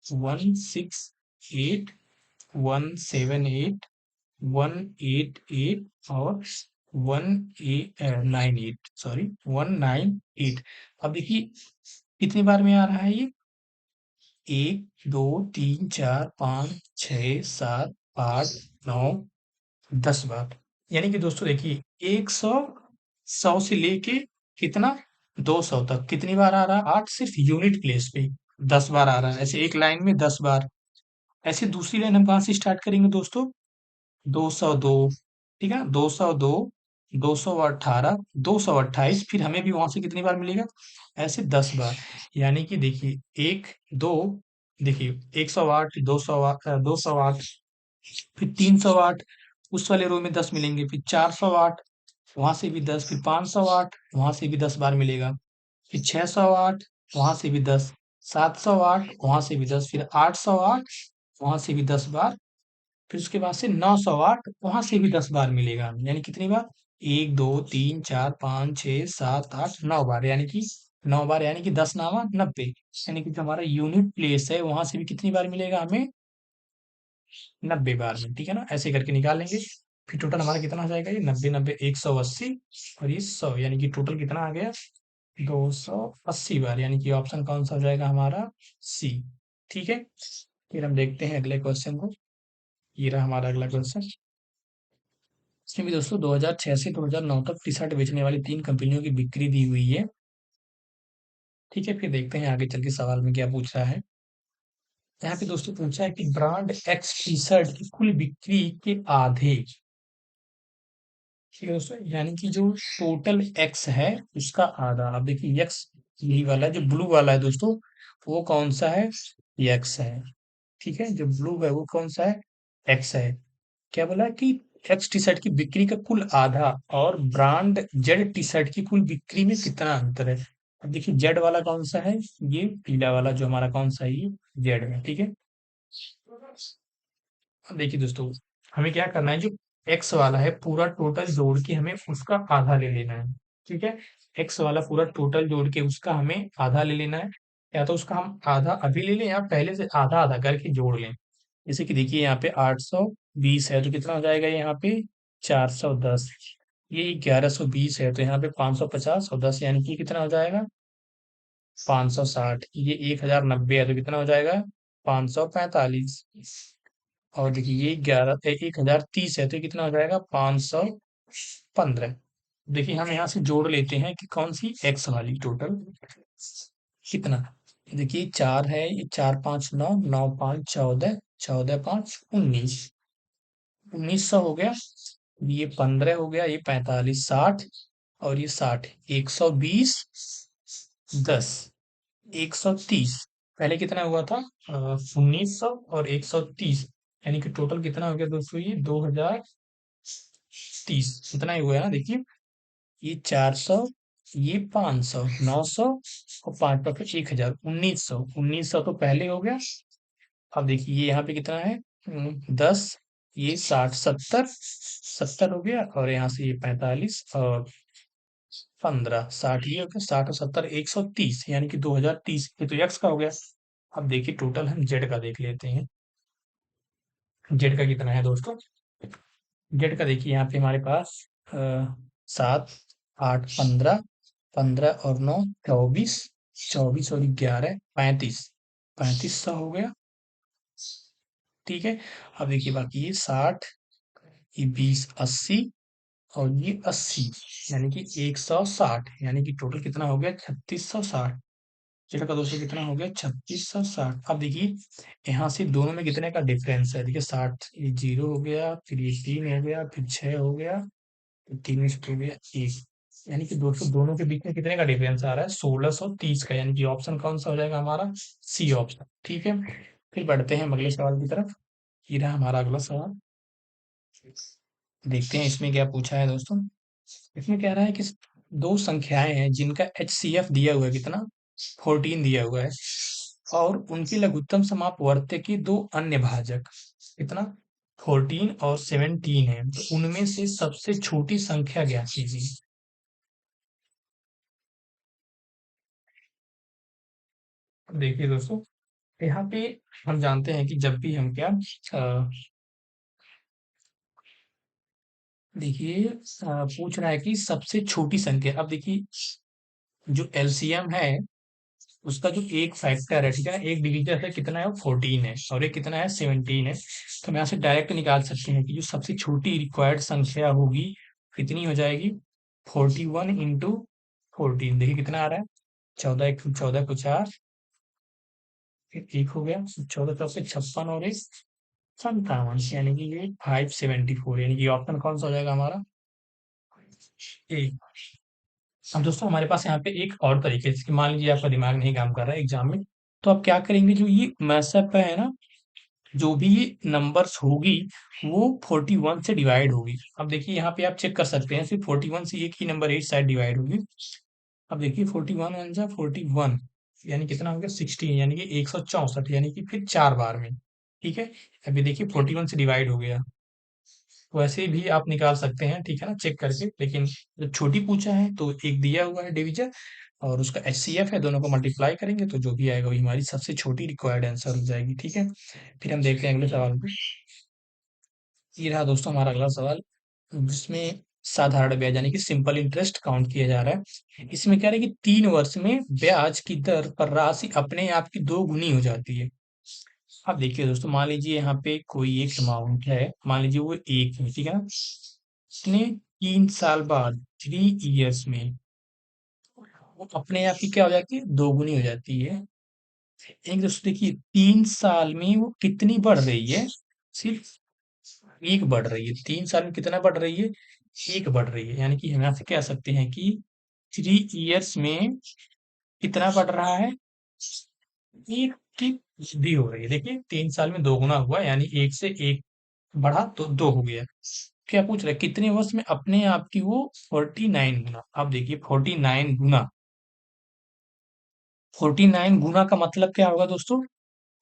168, 178, 188 और 198, सॉरी 198। अब देखिए कितनी बार में आ रहा है ये, 1 2 3 4 5 6 7 8 9 10 बार। यानी कि दोस्तों देखिए 100, 100 से लेके कितना 200 तक कितनी बार आ रहा है, 8 सिर्फ यूनिट प्लेस पे 10 बार आ रहा है, ऐसे एक लाइन में 10 बार। ऐसे दूसरी लाइन हम कहाँ से स्टार्ट करेंगे दोस्तों, 202, ठीक है, 202, 218, 228, फिर हमें भी वहां से कितनी बार मिलेगा, ऐसे 10 बार। यानी कि देखिए एक दो, देखिए 108, 208, 208, फिर 308, उस वाले रो में 10 मिलेंगे, फिर 408, वहां से भी 10, फिर 508, वहां से भी 10 बार मिलेगा, फिर 608, वहां से भी 10, 708, वहां से भी 10, फिर 808, वहां से भी 10 बार, फिर उसके बाद से 908, वहां से भी 10 बार मिलेगा। यानी कितनी बार, 1 2 3 4 5 6 7 8 9 बार, यानी कि 9 बार, यानी कि 10 9 90। यानी कि जो हमारा यूनिट प्लेस है वहां से भी कितनी बार मिलेगा हमें, 90 बार में, ठीक है ना, ऐसे करके निकाल लेंगे। फिर टोटल हमारा कितना हो जाएगा, ये 90 90 180 और ये 100, यानी कि टोटल कितना आ गया, 280 बार। यानी कि ऑप्शन कौन सा हो जाएगा हमारा, सी। ठीक है, फिर हम देखते हैं अगले क्वेश्चन को। ये रहा हमारा अगला क्वेश्चन। इसमें भी दोस्तों 2006 से 2009 तक टी शर्ट बेचने वाली 3 कंपनियों की बिक्री दी हुई है। ठीक है, फिर देखते हैं आगे चल के सवाल में क्या पूछ रहा है। यहाँ पे दोस्तों पूछा है कि ब्रांड एक्स टी शर्ट की कुल बिक्री के आधे, ठीक है दोस्तों, यानी कि जो टोटल एक्स है उसका आधा। अब देखिए एक्स यही वाला है, जो ब्लू वाला है दोस्तों वो कौन सा है, ये एक्स है। ठीक है, जो ब्लू है वो कौन सा है, एक्स है। क्या बोला है कि एक्स टी शर्ट की बिक्री का कुल आधा और ब्रांड जेड टी शर्ट की कुल बिक्री में कितना अंतर है। अब देखिए जेड वाला कौन सा है, ये पीला वाला जो हमारा कौन सा है, ये जेड है। ठीक है, अब देखिए दोस्तों हमें क्या करना है, जो एक्स वाला है पूरा टोटल जोड़ के हमें उसका आधा ले लेना है। ठीक है, एक्स वाला पूरा टोटल जोड़ के उसका हमें आधा ले लेना है, या तो उसका हम आधा अभी ले लें या पहले से आधा आधा करके जोड़ लें। जैसे कि देखिए यहाँ पे 820 है तो कितना हो जाएगा यहाँ पे 410, ये 1120 है तो यहाँ पे 550 और 10 यानी कि कितना हो जाएगा 560, ये 1090 है तो कितना हो जाएगा 545, और देखिए ये 1030 है तो ये कितना हो जाएगा 515। देखिए हम यहाँ से जोड़ लेते हैं कि कौन सी एक्स वाली टोटल कितना। देखिए 4 है, ये 4 5 9, 9 5 14, 14 5 19, 1900 हो गया, ये 15 हो गया, ये 45 60 और ये 60, 120 10, 130। पहले कितना हुआ था 1900 और 130, यानी कि टोटल कितना हो गया दोस्तों, ये 2030 इतना ही हुआ है ना। देखिए ये 400, ये 500, 900 और 5 पर 1000, 1900, 1900 तो पहले हो गया। अब देखिए ये यहाँ पे कितना है 10, ये 60 70, 70 हो गया, और यहाँ से ये 45 और 15 60, ये हो गया 60 और 70 130, यानी कि 2030। ये तो एक्स का हो गया। अब देखिए टोटल हम जेड का देख लेते हैं, जेड का कितना है दोस्तों। जेड का देखिए यहाँ पे हमारे पास 7 8 15, 15 और 9 24, 24 और 11 35, 3500 हो गया। ठीक है, अब देखिए बाकी ये 60, ये 20 80 और ये 80, यानी कि 160, यानी कि टोटल कितना हो गया 3660। जेड का दोस्तों कितना हो गया 3660। अब देखिए यहाँ से दोनों में कितने का डिफरेंस है, देखिए 60, ये 0 हो गया, फिर ये 3 हो गया, फिर 6 हो गया, फिर 3 में से 2 गया 1, यानी कि दोस्तों दोनों के बीच में कितने का डिफरेंस आ रहा है 1630 का, यानी कि ऑप्शन कौन सा हो जाएगा हमारा, सी ऑप्शन। ठीक है, फिर बढ़ते हैं हम अगले सवाल की तरफ। ये रहा हमारा अगला सवाल, देखते हैं इसमें क्या पूछा है दोस्तों। इसमें कह रहा है कि दो संख्याएं हैं जिनका HCF दिया हुआ है कितना 14 दिया हुआ है, और उनके लघुत्तम समापवर्त्य के दो अन्य भाजक, कितना 14 और 17 है, तो उनमें से सबसे छोटी संख्या ज्ञात कीजिए। देखिए दोस्तों, यहाँ पे हम जानते हैं कि जब भी हम क्या देखिए पूछ रहा है कि सबसे छोटी संख्या। अब देखिए, जो एलसीएम है उसका जो एक फैक्टर है, ठीक है ना, एक डिविजन है, कितना है, वो 14 है, और एक कितना है, 17 है। तो हम यहाँ से डायरेक्ट निकाल सकते हैं कि जो सबसे छोटी रिक्वायर्ड संख्या होगी कितनी हो जाएगी, 41 इंटू 14। देखिए कितना आ रहा है, 14 फिर एक हो गया, 14 × 6 = 56 और एक 57, यानी कि ये 574, यानी कि ऑप्शन कौन सा हो जाएगा हमारा, ए। अब दोस्तों हमारे पास यहाँ पे एक और तरीके से, मान लीजिए आपका दिमाग नहीं काम कर रहा है एग्जाम में, तो आप क्या करेंगे, जो ये मैसअप है ना, जो भी नंबर्स होगी वो 41 से डिवाइड होगी। अब देखिए यहाँ पे आप चेक कर सकते हैं, सिर्फ 41 से एक ही नंबर एक साइड डिवाइड होगी। अब देखिए 41 वन जा 41, यानी कितना हो गया, 16, यानी कि 164, यानी कि फिर 4 बार में। ठीक है, अभी देखिए 41 से डिवाइड हो गया, वैसे भी आप निकाल सकते हैं, ठीक है ना, चेक करके। लेकिन जब छोटी पूछा है तो एक दिया हुआ है डिवीजन, और उसका एचसीएफ है, दोनों को मल्टीप्लाई करेंगे तो जो भी आएगा वही हमारी सबसे छोटी रिक्वायर्ड आंसर हो जाएगी। ठीक है, फिर हम देखते हैं अगले सवाल पे। ये रहा दोस्तों हमारा अगला सवाल, जिसमें साधारण ब्याज यानी कि सिंपल इंटरेस्ट काउंट किया जा रहा है। इसमें क्या है कि 3 वर्ष में ब्याज की दर पर राशि अपने आप की 2 गुनी हो जाती है। अब देखिए दोस्तों, मान लीजिए यहाँ पे कोई एक अमाउंट है, मान लीजिए वो एक है, ठीक है ना, उसने 3 साल बाद, 3 इयर्स में, वो अपने आप की क्या हो जाती है, 2 गुनी हो जाती है। एक दोस्तों देखिए, 3 साल में वो कितनी बढ़ रही है, सिर्फ एक बढ़ रही है। 3 साल में कितना बढ़ रही है, एक बढ़ रही है, यानी कि हम यहाँ से कह सकते हैं कि 3 इयर्स में कितना बढ़ रहा है, एक की वृद्धि हो रही है। देखिए 3 साल में 2 गुना हुआ, यानी एक से एक बढ़ा तो 2 हो गया। क्या पूछ रहा है, कितने वर्ष में अपने आप की वो 49 गुना। आप देखिए 49 गुना, 49 गुना का मतलब क्या होगा दोस्तों,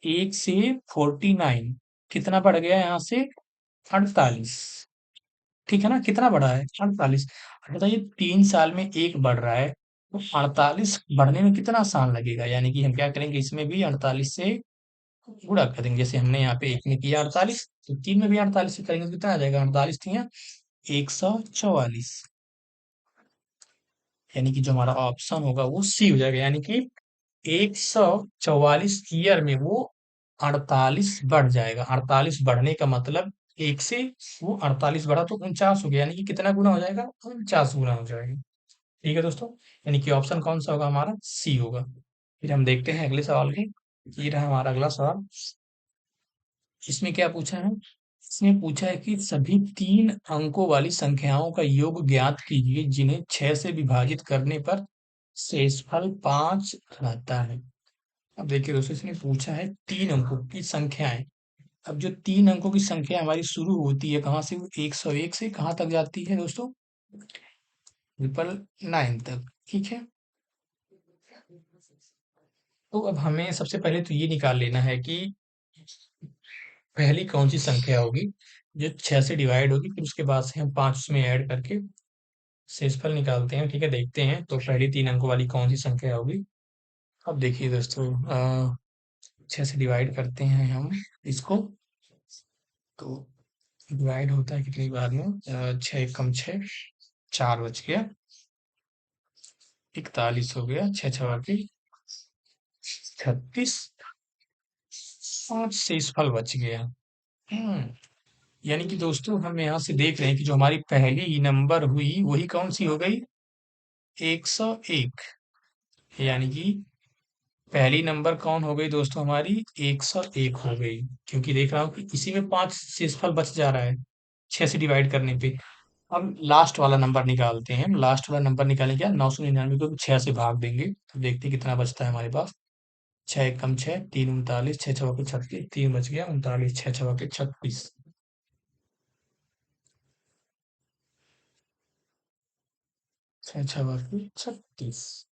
एक से 49 कितना बढ़ गया यहाँ से, 48। ठीक है ना, कितना बढ़ा है, 48। बताइए 3 साल में एक बढ़ रहा है, तो 48 बढ़ने में कितना साल लगेगा, यानी कि हम क्या करेंगे, इसमें भी 48 से गुणा कर देंगे। जैसे हमने यहाँ पे एक में किया 48, तो तीन में भी 48 से करेंगे तो कितना आ जाएगा, 48 तिया 144, यानी कि जो हमारा ऑप्शन होगा वो सी हो जाएगा। यानी कि 144 ईयर में वो 48 बढ़ जाएगा। 48 बढ़ने का मतलब एक से वो 48 बढ़ा तो 49 हो गया, यानी कि कितना गुना हो जाएगा, 49 गुना हो जाएगा। ठीक है दोस्तों, यानी कि ऑप्शन कौन सा होगा हमारा, सी होगा। फिर हम देखते हैं अगले सवाल को। ये रहा हमारा अगला सवाल। इसमें क्या पूछा है, इसमें पूछा है कि सभी 3 अंकों वाली संख्याओं का योग ज्ञात कीजिए जिन्हें 6 से विभाजित करने पर शेषफल 5 रहता है। अब देखिए दोस्तों, इसने पूछा है 3 अंकों की संख्याएं। अब जो 3 अंकों की संख्या हमारी शुरू होती है कहाँ से, वो 101 से कहाँ तक जाती है दोस्तों, 999 तक। ठीक है, तो अब हमें सबसे पहले तो ये निकाल लेना है कि पहली कौन सी संख्या होगी जो 6 से डिवाइड होगी, फिर उसके बाद से हम 5 उसमें ऐड करके शेषफल निकालते हैं। ठीक है, देखते हैं तो पहली 3 अंकों वाली कौन सी संख्या होगी। अब देखिए दोस्तों, 6 से डिवाइड करते हैं हम इसको, तो डिवाइड होता है कितनी बार में, 6 × 6 = 4 बच गया, 41 हो गया, 6 × 6 = 36, 5 शेषफल बच गया। हम्म यानी कि दोस्तों हम यहाँ से देख रहे हैं कि जो हमारी पहली नंबर हुई वही कौन सी हो गई, 101, यानी कि पहली नंबर कौन हो गई दोस्तों हमारी, 101 हो गई। क्योंकि देख रहा हूँ कि इसी में 5 शेषफल बच जा रहा है 6 से डिवाइड करने पे। अब लास्ट वाला नंबर निकालते हैं, लास्ट वाला नंबर निकालें क्या, 999 को 6 से भाग देंगे तो देखते हैं कितना बचता है हमारे पास। 6 × 6 = 3, 39, 6 × 6 = 36, 3 बच गया, 39, 6 × 6 = 36, 6 × 6 = 36।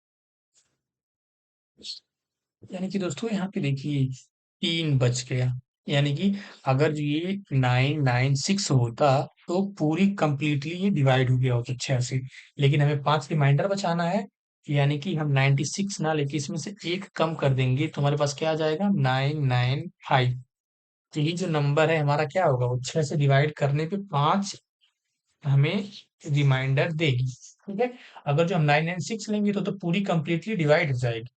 यानी कि दोस्तों यहाँ पे देखिए 3 बच गया। यानी कि अगर जो ये 996 होता तो पूरी कंप्लीटली ये डिवाइड हो गया होता 6 से। लेकिन हमें 5 रिमाइंडर बचाना है, यानी कि हम 96 ना लेके इसमें से एक कम कर देंगे तो हमारे पास क्या आ जाएगा 995। तो ये जो नंबर है हमारा क्या होगा, वो 6 से डिवाइड करने पे 5 हमें रिमाइंडर देगी। ठीक है, अगर जो हम 996 लेंगे तो पूरी कंप्लीटली डिवाइड हो जाएगी।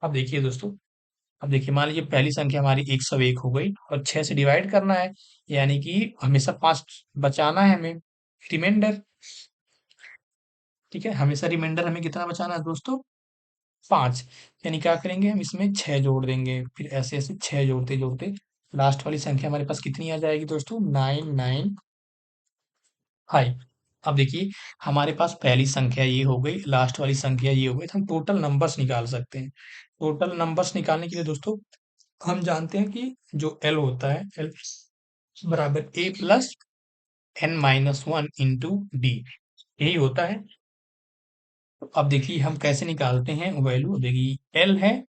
अब देखिए दोस्तों, अब देखिए मान लीजिए पहली संख्या हमारी 101 हो गई और 6 से डिवाइड करना है, यानी कि हमेशा 5 बचाना है हमें रिमाइंडर। ठीक है, हमेशा रिमाइंडर हमें कितना बचाना है दोस्तों, 5। यानी क्या करेंगे, हम इसमें 6 जोड़ देंगे, फिर ऐसे ऐसे 6 जोड़ते जोड़ते लास्ट वाली संख्या हमारे पास कितनी आ जाएगी दोस्तों, 995। अब देखिए हमारे पास पहली संख्या ये हो गई, लास्ट वाली संख्या ये हो गई, तो हम टोटल नंबर्स निकाल सकते हैं। टोटल नंबर्स निकालने के लिए दोस्तों हम जानते हैं कि जो एल होता है, एल बराबर A plus N minus one into D, यही होता है। तो अब देखिए हम कैसे निकालते हैं वैल्यू, देखिए एल है,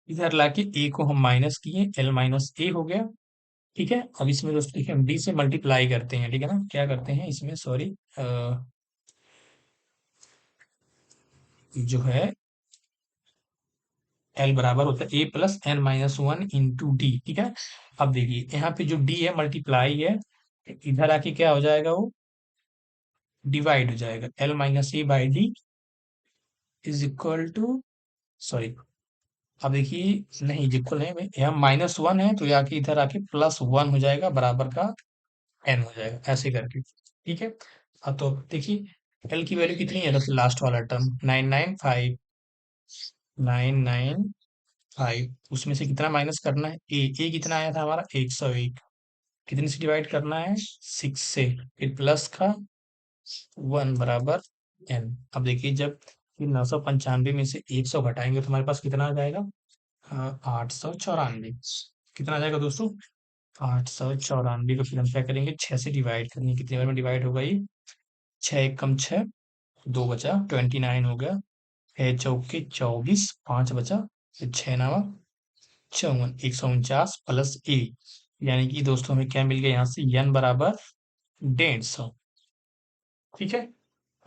इधर लाके ए को हम माइनस किए, एल माइनस ए हो गया। ठीक है, अब इसमें दोस्तों देखिए हम डी से मल्टीप्लाई करते हैं, ठीक है ना, क्या करते हैं इसमें, सॉरी, जो है एल बराबर होता है a plus N minus one into d. ठीक है, अब देखिए यहाँ पे जो डी है मल्टीप्लाई है, इधर आके क्या हो जाएगा, वो डिवाइड हो जाएगा, L minus A by D is equal to, sorry, अब देखिए नहीं इक्वल नहीं भाई, यहाँ माइनस वन है तो आके इधर आके प्लस वन हो जाएगा, बराबर का एन हो जाएगा, ऐसे करके। ठीक है, अब तो देखिए एल की वैल्यू कितनी है, तो लास्ट वाला टर्म 995, 995, उसमें से कितना माइनस करना है, ए कितना आया था हमारा 101, कितने से डिवाइड करना है 6 से, फिर प्लस का 1 बराबर एन। अब देखिए जब 995 में से 100 घटाएंगे तो हमारे पास कितना आ जाएगा, 894। कितना आ जाएगा दोस्तों, 894 को फिर हम क्या करेंगे, 6 से डिवाइड करेंगे, कितने बार में डिवाइड होगा ये, 6 एक कम 6, 2 बचा, 29 हो गया, 6 चौके 24, 5 बचा, फिर 6 नवा 54, 149 प्लस ए, यानी कि दोस्तों हमें क्या मिल गया यहाँ से, एन बराबर 150। ठीक है,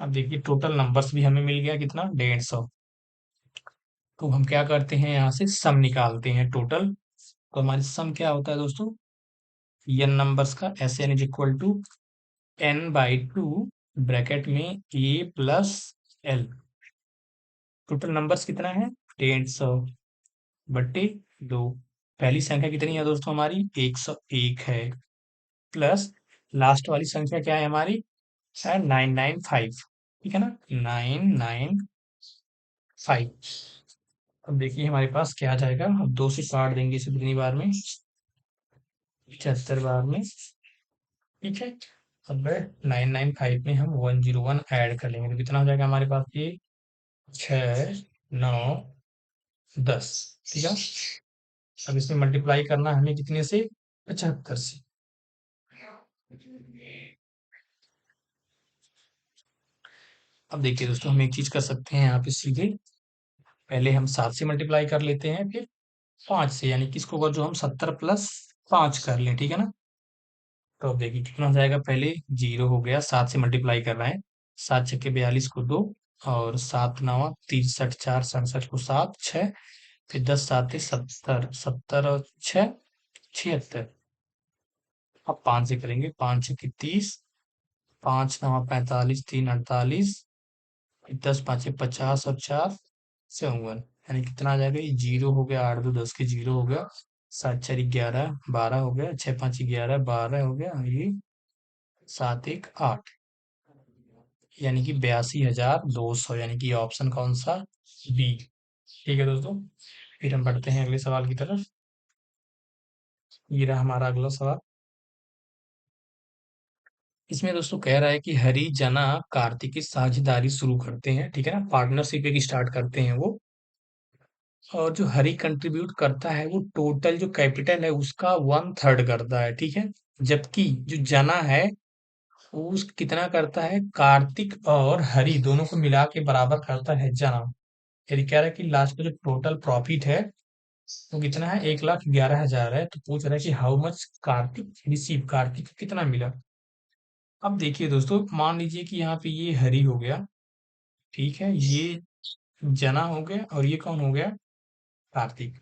अब देखिए टोटल नंबर्स भी हमें मिल गया कितना, 150। तो हम क्या करते हैं, यहाँ से सम निकालते हैं टोटल। तो हमारी सम क्या होता है दोस्तों, एन नंबर्स का, S n is equal to n by two, bracket में A plus L. Total numbers कितना है, 150 बट्टे 2। पहली संख्या कितनी है दोस्तों हमारी, 101 है, प्लस लास्ट वाली संख्या क्या है हमारी, है 995। ठीक है ना, 995। अब देखिए हमारे पास क्या आ जाएगा, अब 2 से काट देंगे इसे कितनी बार में, 75 बार में। ठीक है, अब 995 में हम 101 ऐड कर लेंगे तो कितना हो जाएगा हमारे पास, ये 6 9 10। ठीक है, अब इसमें मल्टीप्लाई करना है हमें कितने से, 75 से। अब देखिए दोस्तों हम एक चीज कर सकते हैं यहाँ पे सीधे, पहले हम 7 से मल्टीप्लाई कर लेते हैं, फिर 5 से, यानी कि इसको अगर जो हम 70 प्लस 5 कर लें, ठीक है ना। तो अब देखिए कितना हो जाएगा, पहले 0 हो गया, 7 से मल्टीप्लाई कर रहे हैं, 7 छक्के 42 को 2, और 7 नवा 63, 4 67 को 7 6, फिर 10 7 70, 70 और 6 76। अब 5 से करेंगे, 5 छक्के 30, 5 नवा 45, 3 48, फिर 10 पाँचे 50 और 4 54। यानी कितना आ जाएगा, ये 0 हो गया, 8 2 10 के 0 हो गया, 7 4 11 12 हो गया, 6 5 11 12 हो गया, ये 7 1 8, यानी कि 82,200, यानी कि ऑप्शन कौन सा, बी। ठीक है दोस्तों, फिर हम बढ़ते हैं अगले सवाल की तरफ। ये रहा हमारा अगला सवाल। इसमें दोस्तों कह रहा है कि हरी जना कार्तिकी साझेदारी शुरू करते हैं, ठीक है ना, पार्टनरशिप एक स्टार्ट करते हैं वो, और जो हरी कंट्रीब्यूट करता है वो टोटल जो कैपिटल है उसका 1/3 करता है, ठीक है। जबकि जो जना है वो कितना करता है, कार्तिक और हरि दोनों को मिला के बराबर करता है जना। यदि कह रहा है कि लास्ट का जो टोटल प्रॉफिट है वो कितना है, 1,11,000 है। तो पूछ रहा है कि how much Kartik receive, Kartik को कितना मिला। अब देखिए दोस्तों, मान लीजिए कि यहाँ पे ये हरी हो गया, ठीक है, ये जना हो गया और ये कौन हो गया, कार्तिक।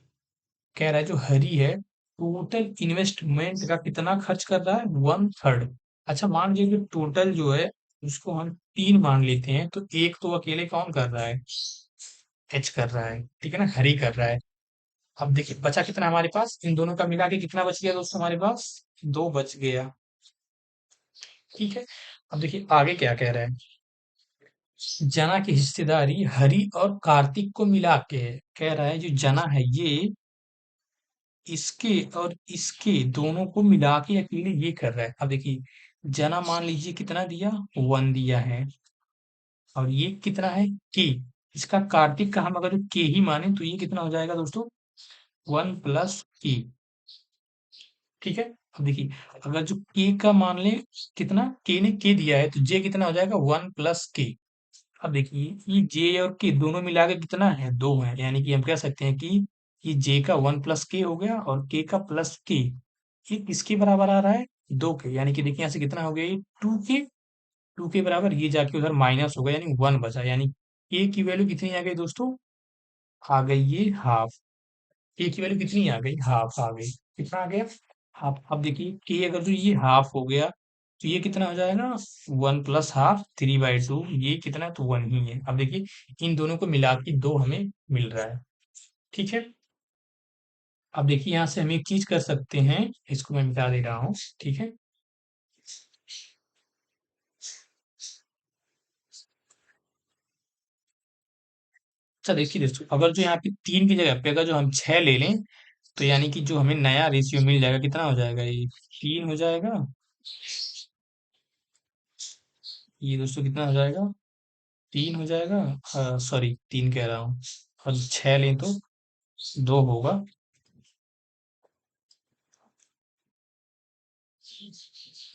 कह रहा है जो हरी है टोटल इन्वेस्टमेंट का कितना खर्च कर रहा है, 1/3। अच्छा, मान लीजिए कि टोटल जो है उसको हम 3 मान लेते हैं, तो एक तो अकेले कौन कर रहा है, एच कर रहा है, ठीक है ना, हरी कर रहा है। अब देखिए बचा कितना हमारे पास, इन दोनों का मिला के कितना बच गया दोस्तों हमारे पास, 2 बच गया। ठीक है। अब देखिए आगे क्या कह रहा है, जना की हिस्सेदारी हरी और कार्तिक को मिला के है। कह रहा है जो जना है ये इसके और इसके दोनों को मिला के अकेले ये कर रहा है। अब देखिए जना मान लीजिए कितना दिया, 1 दिया है, और ये कितना है, के। इसका कार्तिक का हम अगर के ही माने तो ये कितना हो जाएगा दोस्तों, 1 + के। ठीक है। अब देखिए अगर जो के का मान ले, कितना के ने के दिया है, तो जे कितना हो जाएगा, 1 + के। अब देखिए ये जे और के दोनों मिला के कितना है, 2 है, यानी कि हम कह सकते हैं कि ये जे का 1 + के हो गया और के का +के, ये किसके बराबर आ रहा है, 2 के। यानी कि देखिए यहाँ से कितना हो गया, ये 2 के, 2 के बराबर, ये जाके उधर माइनस हो गया यानी 1 बचा, यानी ए की वैल्यू कितनी आ गई दोस्तों, आ गई ये हाफ। ए की वैल्यू कितनी आ गई, हाफ आ गई। कितना आ गया, हाफ। अब देखिए के अगर जो ये हाफ हो गया तो ये कितना हो जाएगा, 1 + ½ 3/2, ये कितना है, तो 1 ही है। अब देखिए इन दोनों को मिला के 2 हमें मिल रहा है। ठीक है। अब देखिए यहाँ से हम एक चीज कर सकते हैं, इसको मैं मिटा दे रहा हूँ। ठीक है। अच्छा देखिए दोस्तों, अगर जो यहाँ पे 3 की जगह पे अगर जो हम 6 ले लें, तो यानी कि जो हमें नया रेशियो मिल जाएगा, कितना हो जाएगा, ये 3 हो जाएगा। ये दोस्तों कितना हो जाएगा, 3 हो जाएगा। सॉरी 3 कह रहा हूँ, और 6 लें तो 2 होगा।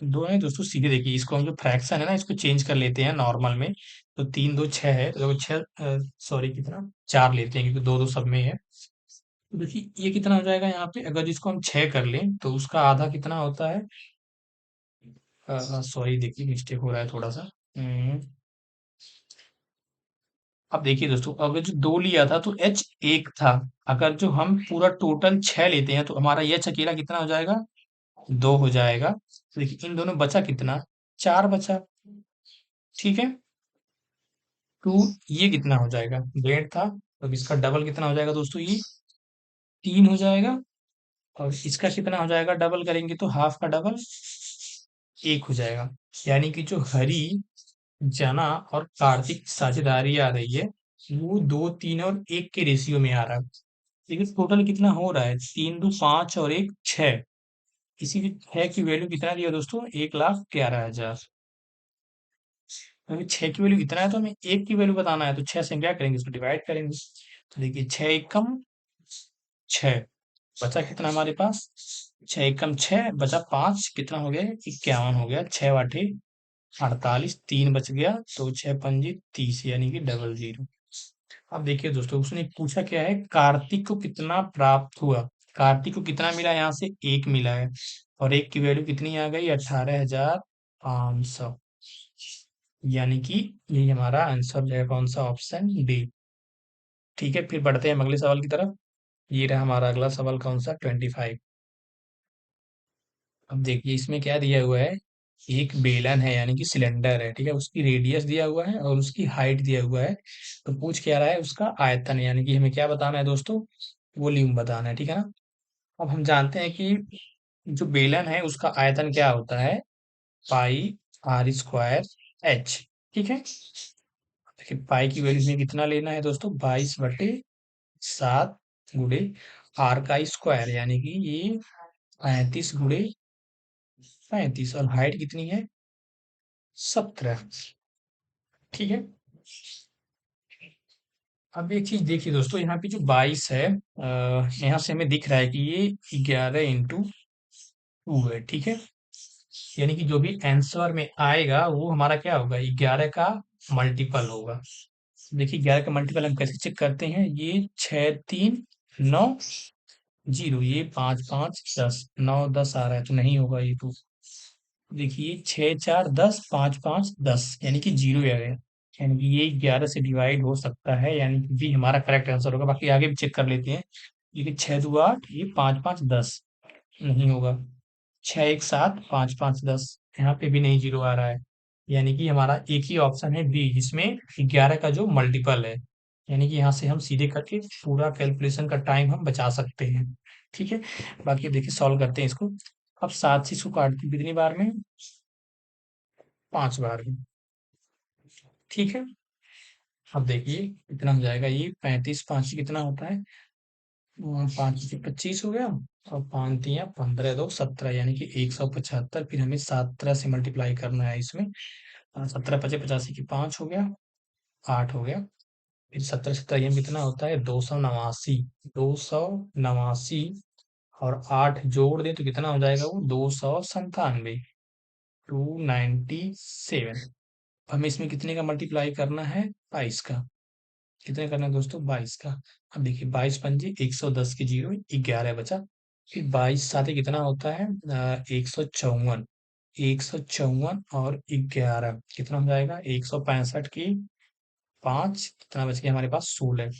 2 नहीं दोस्तों, सीधे देखिए इसको, हम जो फ्रैक्शन है ना इसको चेंज कर लेते हैं नॉर्मल में। तो 3 2 6 है, तो देखो 6, सॉरी कितना, 4 लेते हैं क्योंकि 2 2 सब में है। तो देखिए ये कितना हो जाएगा, यहाँ पे अगर जिसको हम 6 कर लें तो उसका आधा कितना होता है, सॉरी देखिए मिस्टेक हो रहा है थोड़ा सा। अब देखिए दोस्तों, अगर जो 2 लिया था तो एच 1 था। अगर जो हम पूरा टोटल 6 लेते हैं तो हमारा एच अकेला कितना हो जाएगा, 2 हो जाएगा। तो देखिए इन दोनों बचा कितना, 4 बचा। ठीक है। 2, ये कितना हो जाएगा, ग्रेड था, तो इसका डबल कितना हो जाएगा दोस्तों, ये 3 हो जाएगा। और इसका कितना हो जाएगा, डबल करेंगे तो हाफ का डबल 1 हो जाएगा। यानी कि जो हरी, जना और कार्तिक की साझेदारी आ रही है वो 2 3 और 1 के रेशियो में आ रहा है। लेकिन टोटल कितना हो रहा है, 3 2 5 और 1 6। इसी 6 की वैल्यू कितना दिया दोस्तों, 1,11,000। अभी 6 की वैल्यू कितना है तो हमें 1 की वैल्यू बताना है, तो 6 से हम क्या करेंगे, इसको डिवाइड करेंगे। तो देखिए 6 एकम 6, बचा कितना हमारे पास, 6 एकम 6 बचा 5, कितना हो गया, 51 हो गया। 6 वाटे 48, 3 बच गया, तो 6 पंजी 30, यानी कि डबल जीरो। अब देखिए दोस्तों, उसने पूछा क्या है, कार्तिक को कितना प्राप्त हुआ। कार्तिक को कितना मिला, यहाँ से 1 मिला है, और 1 की वैल्यू कितनी आ गई, 18,500। यानी कि यही हमारा आंसर हो जाएगा, कौन सा, ऑप्शन डी। ठीक है, फिर बढ़ते हैं हम अगले सवाल की तरफ। ये रहा हमारा अगला सवाल, कौन सा, 25। अब देखिए इसमें क्या दिया हुआ है, एक बेलन है यानी कि सिलेंडर है, ठीक है, उसकी रेडियस दिया हुआ है और उसकी हाइट दिया हुआ है। तो पूछ क्या रहा है, उसका आयतन, यानी कि हमें क्या बताना है दोस्तों, वॉल्यूम बताना है, ठीक है ना। अब हम जानते हैं कि जो बेलन है उसका आयतन क्या होता है, πr² h। ठीक है। देखिए पाई की वैल्यू में कितना लेना है दोस्तों, 22/7 गुणे आर का स्क्वायर, यानी कि ये 35 × 35, और हाइट कितनी है, 17। ठीक है। अब एक चीज देखिए दोस्तों, यहाँ पे जो 22 है, यहाँ से हमें दिख रहा है कि ये 11 × 2 है। ठीक है। यानी कि जो भी आंसर में आएगा वो हमारा क्या होगा, 11 का मल्टीपल होगा। देखिए 11 का मल्टीपल हम कैसे चेक करते हैं, ये 6 3 9 0, ये 5 5 10 9 10 आ रहा है तो नहीं होगा ये तो। देखिए 6 4 10 5 5 10 यानी कि जीरो एरर, यानी कि ये 11 से डिवाइड हो सकता है, यानी कि बी हमारा करेक्ट आंसर होगा। बाकी आगे भी चेक कर लेते हैं। ये 6 2 8, ये 5 5 10 नहीं होगा। 6 1 7 5 5 10, यहाँ पे भी नहीं जीरो आ रहा है, यानी कि हमारा एक ही ऑप्शन है बी जिसमें 11 का जो मल्टीपल है, यानी कि यहाँ से हम सीधे करके पूरा कैलकुलेशन का टाइम हम बचा सकते हैं। ठीक है, बाकी देखिए सॉल्व करते हैं इसको। अब 7 से इसको काटते हैं कितनी बार में, 5 बार में। ठीक है, अब देखिए कितना हो जाएगा, ये 35 5 कितना होता है, 5 25 हो गया, और 5 3 15 2 17, यानी कि 175। फिर हमें 17 से मल्टीप्लाई करना है इसमें। 17 5 85 की 5 हो गया, 8 हो गया। फिर 17 17 कितना होता है, 289। 289 और 8 जोड़ दें तो कितना हो जाएगा, वो 297। 297। हमें इसमें कितने का मल्टीप्लाई करना है, 22 का। कितने करना है दोस्तों, 22 का। अब देखिए 22 पंजे 110 के जीरो, 11 बचा। फिर 22 साथ कितना होता है, 154। 154 और 11 कितना हो जाएगा, 165 की 5, कितना बच गया हमारे पास, 16।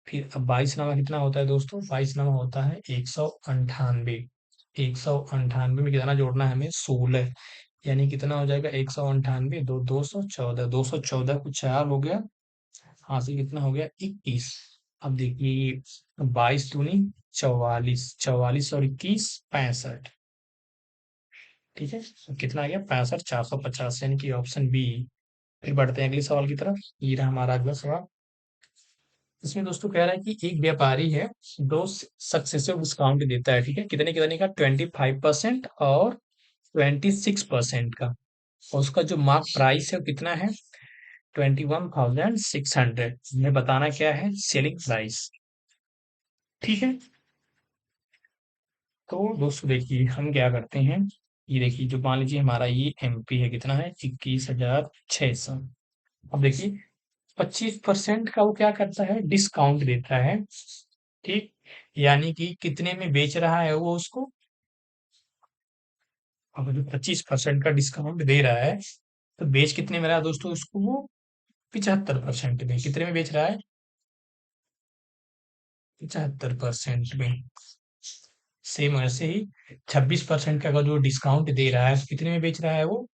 फिर अब 22 नामा कितना होता है दोस्तों, 22 नामा होता है 198। 198 में कितना जोड़ना है हमें, 16, यानी कितना हो जाएगा, 198 दो 214। 214 को 4 हो गया, हासिल कितना हो गया, 21। अब देखिए 22 दूनी 44, 44 और 21 65। ठीक है, तो कितना आ गया, 65 450, यानी कि ऑप्शन बी। फिर बढ़ते हैं अगले सवाल की तरफ। ये रहा हमारा अगला सवाल। इसमें दोस्तों कह रहा है कि एक व्यापारी है, दो सक्सेसिव डिस्काउंट देता है। ठीक है, कितने कितने का, 25% और 26% का। और उसका जो मार्क प्राइस है वो कितना है, 21,600। हमें बताना क्या है, सेलिंग प्राइस। ठीक है, तो दोस्तों देखिए हम क्या करते हैं, ये देखिए जो मान लीजिए हमारा ये एमपी है, कितना है, 21,600। अब देखिए 25% का वो क्या करता है, डिस्काउंट देता है। ठीक, यानी कि कितने में बेच रहा है वो उसको, अब जो 25% का डिस्काउंट दे रहा है तो बेच कितने में रहा है दोस्तों उसको, वो 75% में। कितने में बेच रहा है, 75% में। सेम वैसे ही 26% का जो डिस्काउंट दे रहा है, कितने में बेच रहा है वो,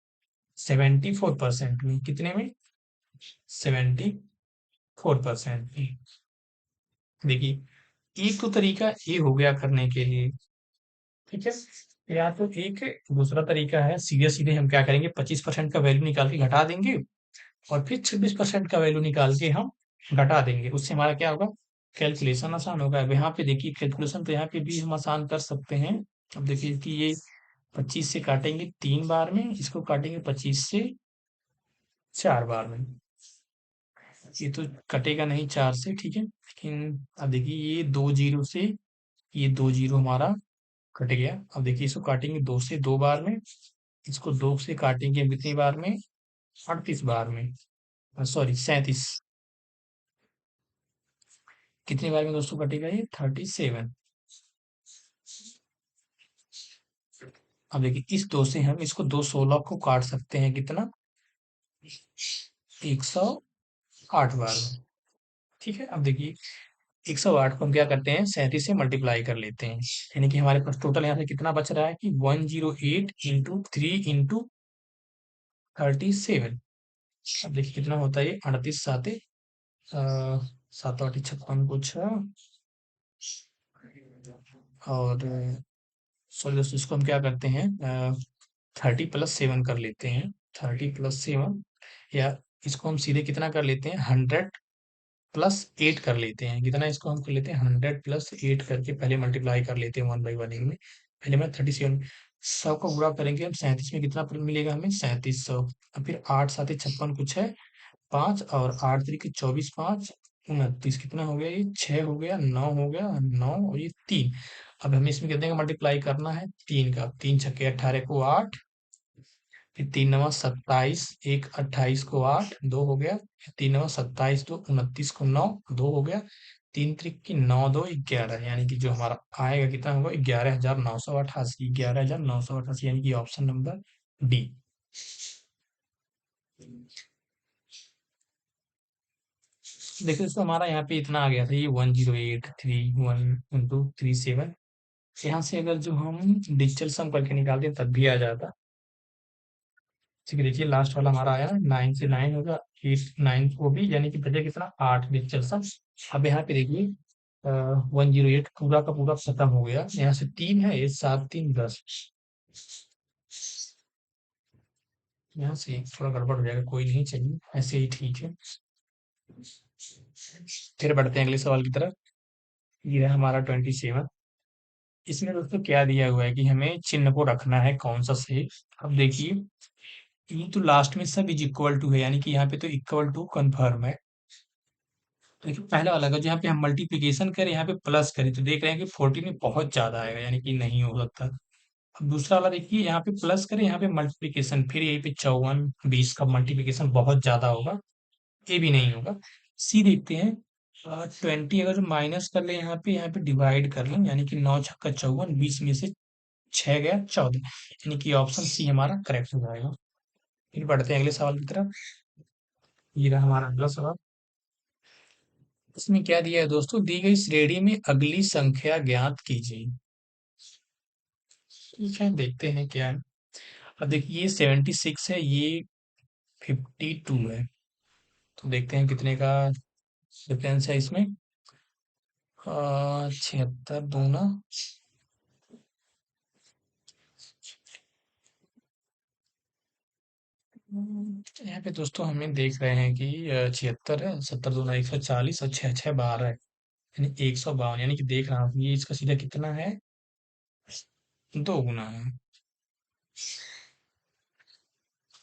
74% में। कितने में, 74% में। देखिए एक तो तरीका ये हो गया करने के लिए। ठीक है, या तो एक दूसरा तरीका है, सीधे सीधे हम क्या करेंगे, 25% का वैल्यू निकाल के घटा देंगे, और फिर 26% का वैल्यू निकाल के हम घटा देंगे। उससे हमारा क्या होगा, कैलकुलेशन आसान होगा। अब यहाँ पे देखिए कैलकुलेशन तो यहाँ पे भी हम आसान कर सकते हैं। अब देखिए कि ये 25 से काटेंगे 3 बार में, इसको काटेंगे 25 से 4 बार में। ये तो कटेगा नहीं 4 से, ठीक है, लेकिन अब देखिए ये 2 जीरो से, ये 2 जीरो हमारा कट गया। अब देखिए इसको काटेंगे 2 से 2 बार में, इसको 2 से काटेंगे हम कितनी बार में, 38 बार में, सॉरी 37। कितनी बार में दोस्तों कटेगा ये, 37। अब देखिए इस 2 से हम इसको 2 16 को काट सकते हैं, कितना, 108 बार में। ठीक है, अब देखिए 108 को हम क्या करते हैं, 37 से मल्टीप्लाई कर लेते हैं, यानी कि हमारे पास टोटल यहाँ से कितना बच रहा है कि 108 इंटू 3 इंटू 37। अब देखिए कितना होता है ये, 38 साते 7 8 56 कुछ, और सॉरी दोस्तों इसको हम क्या करते हैं, 30 + 7 कर लेते हैं। 30 + 7, या इसको हम सीधे कितना कर लेते हैं, 100 + 8 कर लेते हैं। कितना इसको हम कर लेते हैं, 100 + 8 करके पहले मल्टीप्लाई कर लेते हैं 1/1 में। पहले मैं 37, 100 को गुणा करेंगे हम 37 में, कितना मिलेगा हमें, 3700। अब फिर 8 साते 56 कुछ है, 5, और 8 तरीके 24 5 29, कितना हो गया, ये 6 हो गया, 9 हो गया, 9 और ये 3। अब हमें इसमें कितने का मल्टीप्लाई करना है, 3 का। 3 छक्के 18 को 8, फिर 3 9 27, एक 28 को 8, 2 हो गया। फिर 3 9 27, 2 29 को 9, 2 हो गया। 3 3 की 9 2 11, यानी कि जो हमारा आएगा कितना होगा, 11,988, 11,988, यानी कि ऑप्शन नंबर डी। देखिए दोस्तों, हमारा यहाँ पे इतना आ गया था, ये 108311237। यहाँ से अगर जो हम डिजिटल सम करके निकालते हैं तब भी आ जाता। ठीक है, देखिए लास्ट वाला हमारा आया 9 से 9 होगा, 8 9 को भी, यानी कि बचा कितना, 8 डिजिटल सम। अब यहाँ पे देखिए 108 पूरा का पूरा खत्म हो गया। यहाँ से 3 है, ये 7 3 10। यहाँ से थोड़ा गड़बड़ हो जाएगा, कोई नहीं, चाहिए ऐसे ही ठीक है। फिर बढ़ते हैं अगले सवाल की तरफ। ये है हमारा 27। इसमें दोस्तों क्या दिया हुआ है कि हमें चिन्ह को रखना है कौन सा सही। अब देखिए, ये तो लास्ट में सब इज इक्वल टू है, यानी कि यहाँ पे तो इक्वल टू कन्फर्म है। तो देखिए पहला वाला अगर यहाँ पे हम मल्टीप्लिकेशन करें, यहाँ पे प्लस करें, तो देख रहे हैं कि 40 में बहुत ज्यादा आएगा, यानी कि नहीं हो सकता। अब दूसरा वाला देखिए, यहाँ पे प्लस करें, यहाँ पे मल्टीप्लिकेशन, फिर यहीं पे 54 20 का मल्टीप्लिकेशन बहुत ज्यादा होगा, ये भी नहीं होगा। सी देखते हैं, 20 अगर माइनस कर ले, यहाँ पे डिवाइड कर लें, यानी कि 9 छक्का 54, 20 में से 6 गया 14, यानी कि ऑप्शन सी हमारा करेक्ट हो जाएगा। फिर बढ़ते हैं अगले सवाल की तरफ। ये रहा हमारा अगला सवाल। इसमें क्या दिया है दोस्तों, दी गई श्रेणी में अगली संख्या ज्ञात कीजिए। ठीक है, देखते हैं क्या है। अब देखिए ये 76 है, ये 52 है, तो देखते हैं कितने का डिफरेंस है इसमें। 76 दूना, यहाँ पे दोस्तों हमें देख रहे हैं कि 76 है, 70 दूना 140, और 6 6 12 है, यानी 152, यानी कि देख रहा हूँ ये इसका सीधा कितना है, 2 गुना है।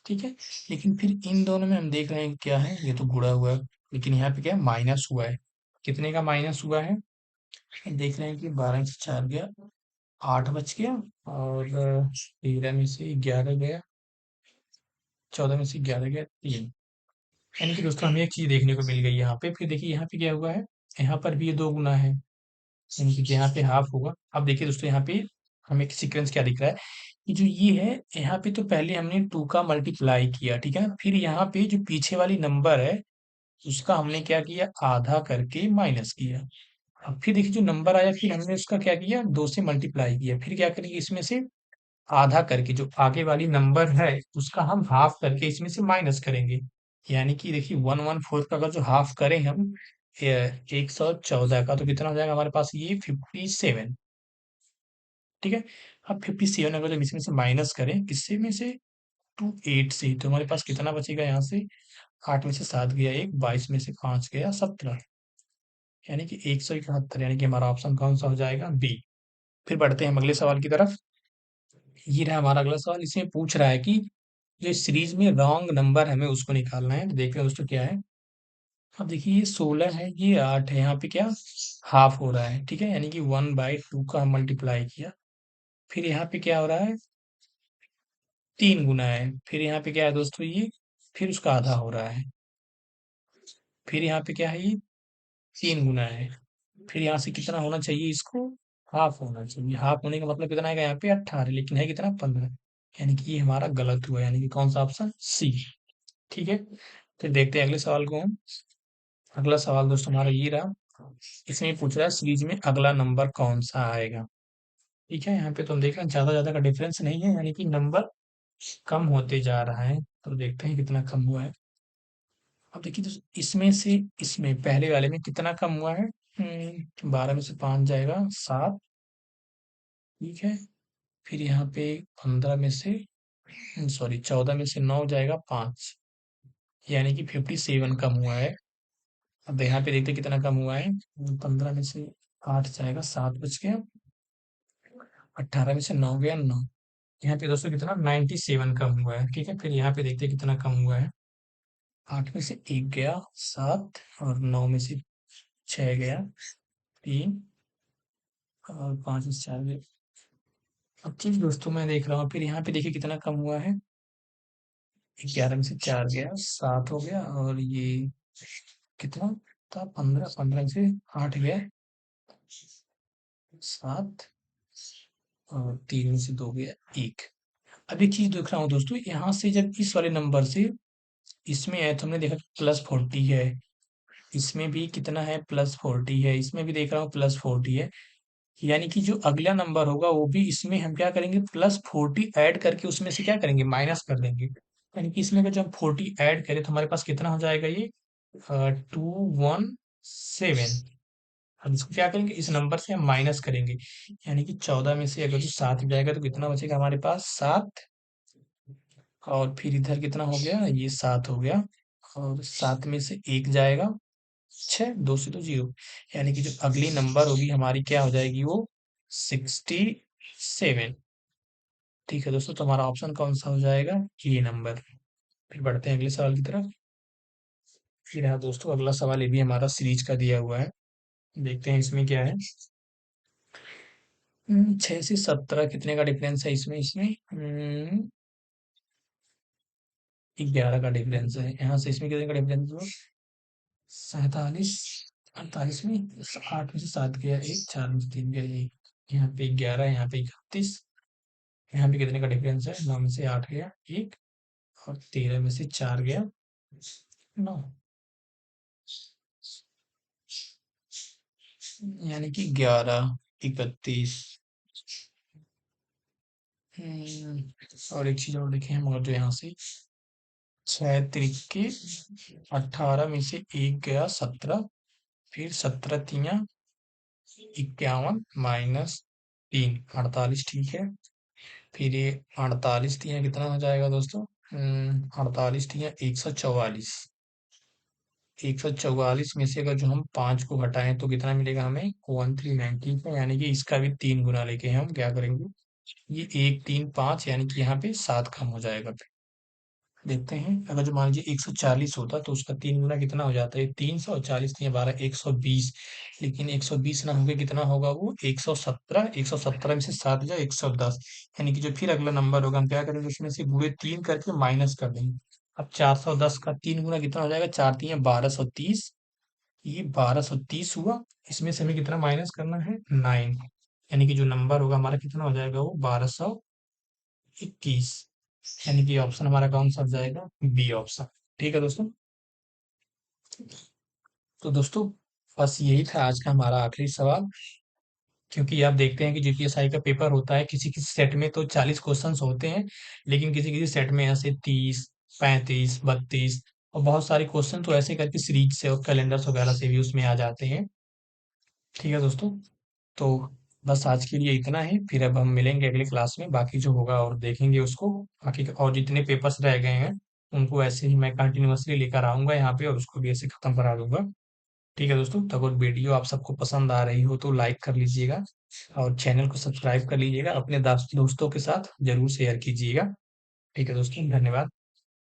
ठीक है, लेकिन फिर इन दोनों में हम देख रहे हैं कि क्या है, ये तो गुणा हुआ है, लेकिन यहाँ पे क्या है, माइनस हुआ है। कितने का माइनस हुआ है, देख रहे हैं कि 12 से 4 गया, 8 बच गया, और 13 में से 11 गया, 14 में से 11 गया 3। यानी कि दोस्तों हमें एक चीज देखने को मिल गई यहाँ पे। फिर देखिए यहाँ पे क्या हुआ है, यहाँ पर भी ये 2 गुना है, यानी कि यहाँ पे हाफ होगा। अब देखिए दोस्तों, यहाँ पे हमें सीक्वेंस क्या दिख रहा है, कि जो ये है, यहाँ पे तो पहले हमने 2 का मल्टीप्लाई किया, ठीक है, फिर यहाँ पे जो पीछे वाली नंबर है उसका हमने क्या किया, आधा करके माइनस किया। अब फिर देखिए जो नंबर आया, फिर हमने उसका क्या किया, 2 से मल्टीप्लाई किया, फिर क्या करेंगे, इसमें से आधा करके जो आगे वाली नंबर है उसका हम हाफ करके इसमें से माइनस करेंगे। यानी कि देखिए 114 का अगर जो हाफ करें हम 114 का, तो कितना हो जाएगा हमारे पास, ये 57। ठीक है, अब 57 अगर जब इसमें से माइनस करें, किससे में से, 28 से ही, तो हमारे पास कितना बचेगा यहाँ से, 8 में से 7 गया एक, 22 में से 5 गया 17, यानी कि 171, यानी कि हमारा ऑप्शन कौन सा हो जाएगा, बी। फिर बढ़ते हैं हम अगले सवाल की तरफ। ये रहा हमारा अगला सवाल। इसमें पूछ रहा है कि जो सीरीज में रॉन्ग नंबर हमें उसको निकालना है, तो देखते हैं दोस्तों क्या है। अब देखिए ये 16 है, ये 8 है, यहाँ पे क्या हाफ हो रहा है, ठीक है, यानी कि 1/2 का हम मल्टीप्लाई किया, फिर यहाँ पे क्या हो रहा है, 3 गुना है, फिर यहाँ पे क्या है दोस्तों, ये फिर उसका आधा हो रहा है, फिर यहाँ पे क्या है, ये 3 गुना है, फिर यहाँ से कितना होना चाहिए इसको, हाफ होना चाहिए। हाफ होने का मतलब कितना आएगा, यहाँ पे 18, लेकिन है कितना, 15, यानी कि ये हमारा गलत हुआ, यानी कि कौन सा ऑप्शन, सी। ठीक है, फिर देखते हैं अगले सवाल को हम। अगला सवाल दोस्तों हमारा ये रहा। इसमें पूछ रहा है सीरीज में अगला नंबर कौन सा आएगा। ठीक है, यहाँ पे तो हम देख रहे हैं ज्यादा ज्यादा का डिफरेंस नहीं है, यानी कि नंबर कम होते जा रहा है, तो देखते हैं कितना कम हुआ है। अब देखिए दोस्तों, इसमें से इसमें पहले वाले में कितना कम हुआ है, 12 में से 5 जाएगा 7, ठीक है, फिर यहाँ पे 15 में से, सॉरी 14 में से 9 जाएगा 5, यानी कि 57 कम हुआ है। अब यहाँ पे देखते हैं कितना कम हुआ है, 15 में से 8 जाएगा 7 बच गया, 18 में से 9 गया 9, यहाँ पे दोस्तों कितना 97 कम हुआ है। ठीक है, फिर यहाँ पे देखते हैं कितना कम हुआ है, 8 में से 1 गया 7, और 9 में से 6 गया 3, और 5 में से 4 गया। अब चीज दोस्तों मैं देख रहा हूँ, फिर यहाँ पे देखिए कितना कम हुआ है, 11 में से 4 गया, 7 हो गया, और ये कितना था, 15, 15 से 8 गया, 7, और 3 में से 2 गया, 1। अब एक चीज देख रहा हूँ दोस्तों, यहाँ से जब इस वाले नंबर से इसमें आया तो हमने देखा +40 है, इसमें भी कितना है, +40 है, इसमें भी देख रहा हूँ +40 है। यानी कि जो अगला नंबर होगा वो भी इसमें हम क्या करेंगे, +40 ऐड करके उसमें से क्या करेंगे, माइनस कर देंगे। यानी कि इसमें अगर जब 40 ऐड करें तो हमारे पास कितना हो जाएगा, ये 217। हम इसको क्या करेंगे, इस नंबर से हम माइनस करेंगे। यानी कि 14 में से अगर जो 7 जाएगा तो कितना बचेगा हमारे पास, 7। और फिर इधर कितना हो गया, ये 7 हो गया, और 7 में से 1 जाएगा, 6, 2 से तो 0। यानी कि जो अगली नंबर होगी हमारी क्या हो जाएगी, वो 67। ठीक है दोस्तों, तो हमारा ऑप्शन कौन सा हो जाएगा, ये नंबर। फिर बढ़ते हैं अगले सवाल की तरफ। फिर है दोस्तों अगला सवाल, ये भी हमारा सीरीज का दिया हुआ है। देखते हैं इसमें क्या है। 6 से 17 कितने का डिफरेंस है इसमें, 11 का डिफरेंस है। यहाँ से इसमें कितने का डिफरेंस हुआ, 47, 48 में 8 में से 7 गया, 1, 4 में से 3 गया, 1। यहाँ पे 11, यहाँ पे 31। यहाँ पे कितने का डिफरेंस है, 9 में से 8 गया, 1, और 13 में से 4 गया, 9। यानी कि 11, 31। और एक चीज और देखें हम, और जो यहाँ से 6 तिरके 18 में से 1 गया, 17। फिर 17 तिया 51 माइनस 3, 48, ठीक है। फिर ये 48 तिया कितना हो जाएगा दोस्तों, 48 तिया 144। 144 में से अगर जो हम 5 को घटाएं तो कितना मिलेगा हमें, 1390 का। यानी कि इसका भी 3 गुना लेके हम क्या करेंगे, ये 1, 3, 5, यानी कि यहाँ पे 7 कम हो जाएगा। देखते हैं, अगर जो मान लीजिए 140 होता तो उसका 3 गुना कितना हो जाता है, 340, 12, 120। लेकिन 120 ना होके कितना होगा, वो 117। 117 में से 7 जाए, 110। यानी कि जो फिर अगला नंबर होगा हम क्या करेंगे, उसमें से पूरे 3 करके माइनस कर देंगे। अब 410 का 3 गुना कितना हो जाएगा, 4 3 1230। ये 1230 हुआ। इसमें से हमें कितना माइनस करना है, 9। यानी कि जो नंबर होगा हमारा कितना हो जाएगा, वो 1221। यानी कि ऑप्शन हमारा कौन सा हो जाएगा, बी ऑप्शन। ठीक है दोस्तों। तो दोस्तों बस यही था आज का हमारा आखिरी सवाल। क्योंकि आप देखते हैं कि जीपीएसआई का पेपर होता है, किसी किसी सेट में तो 40 क्वेश्चंस होते हैं, लेकिन किसी किसी सेट में ऐसे 30, 35, 32, और बहुत सारे क्वेश्चन तो ऐसे करके सीरीज से और कैलेंडर्स वगैरह से भी उसमें आ जाते हैं। ठीक है दोस्तों। तो बस आज के लिए इतना ही, फिर अब हम मिलेंगे अगली क्लास में, बाकी जो होगा और देखेंगे उसको। बाकी और जितने पेपर्स रह गए हैं उनको ऐसे ही मैं कंटिन्यूअसली लेकर आऊंगा यहाँ पे, और उसको भी ऐसे खत्म करा दूंगा। ठीक है दोस्तों, तो अगर वीडियो आप सबको पसंद आ रही हो तो लाइक कर लीजिएगा, और चैनल को सब्सक्राइब कर लीजिएगा, अपने दोस्तों के साथ जरूर शेयर कीजिएगा। ठीक है दोस्तों, धन्यवाद।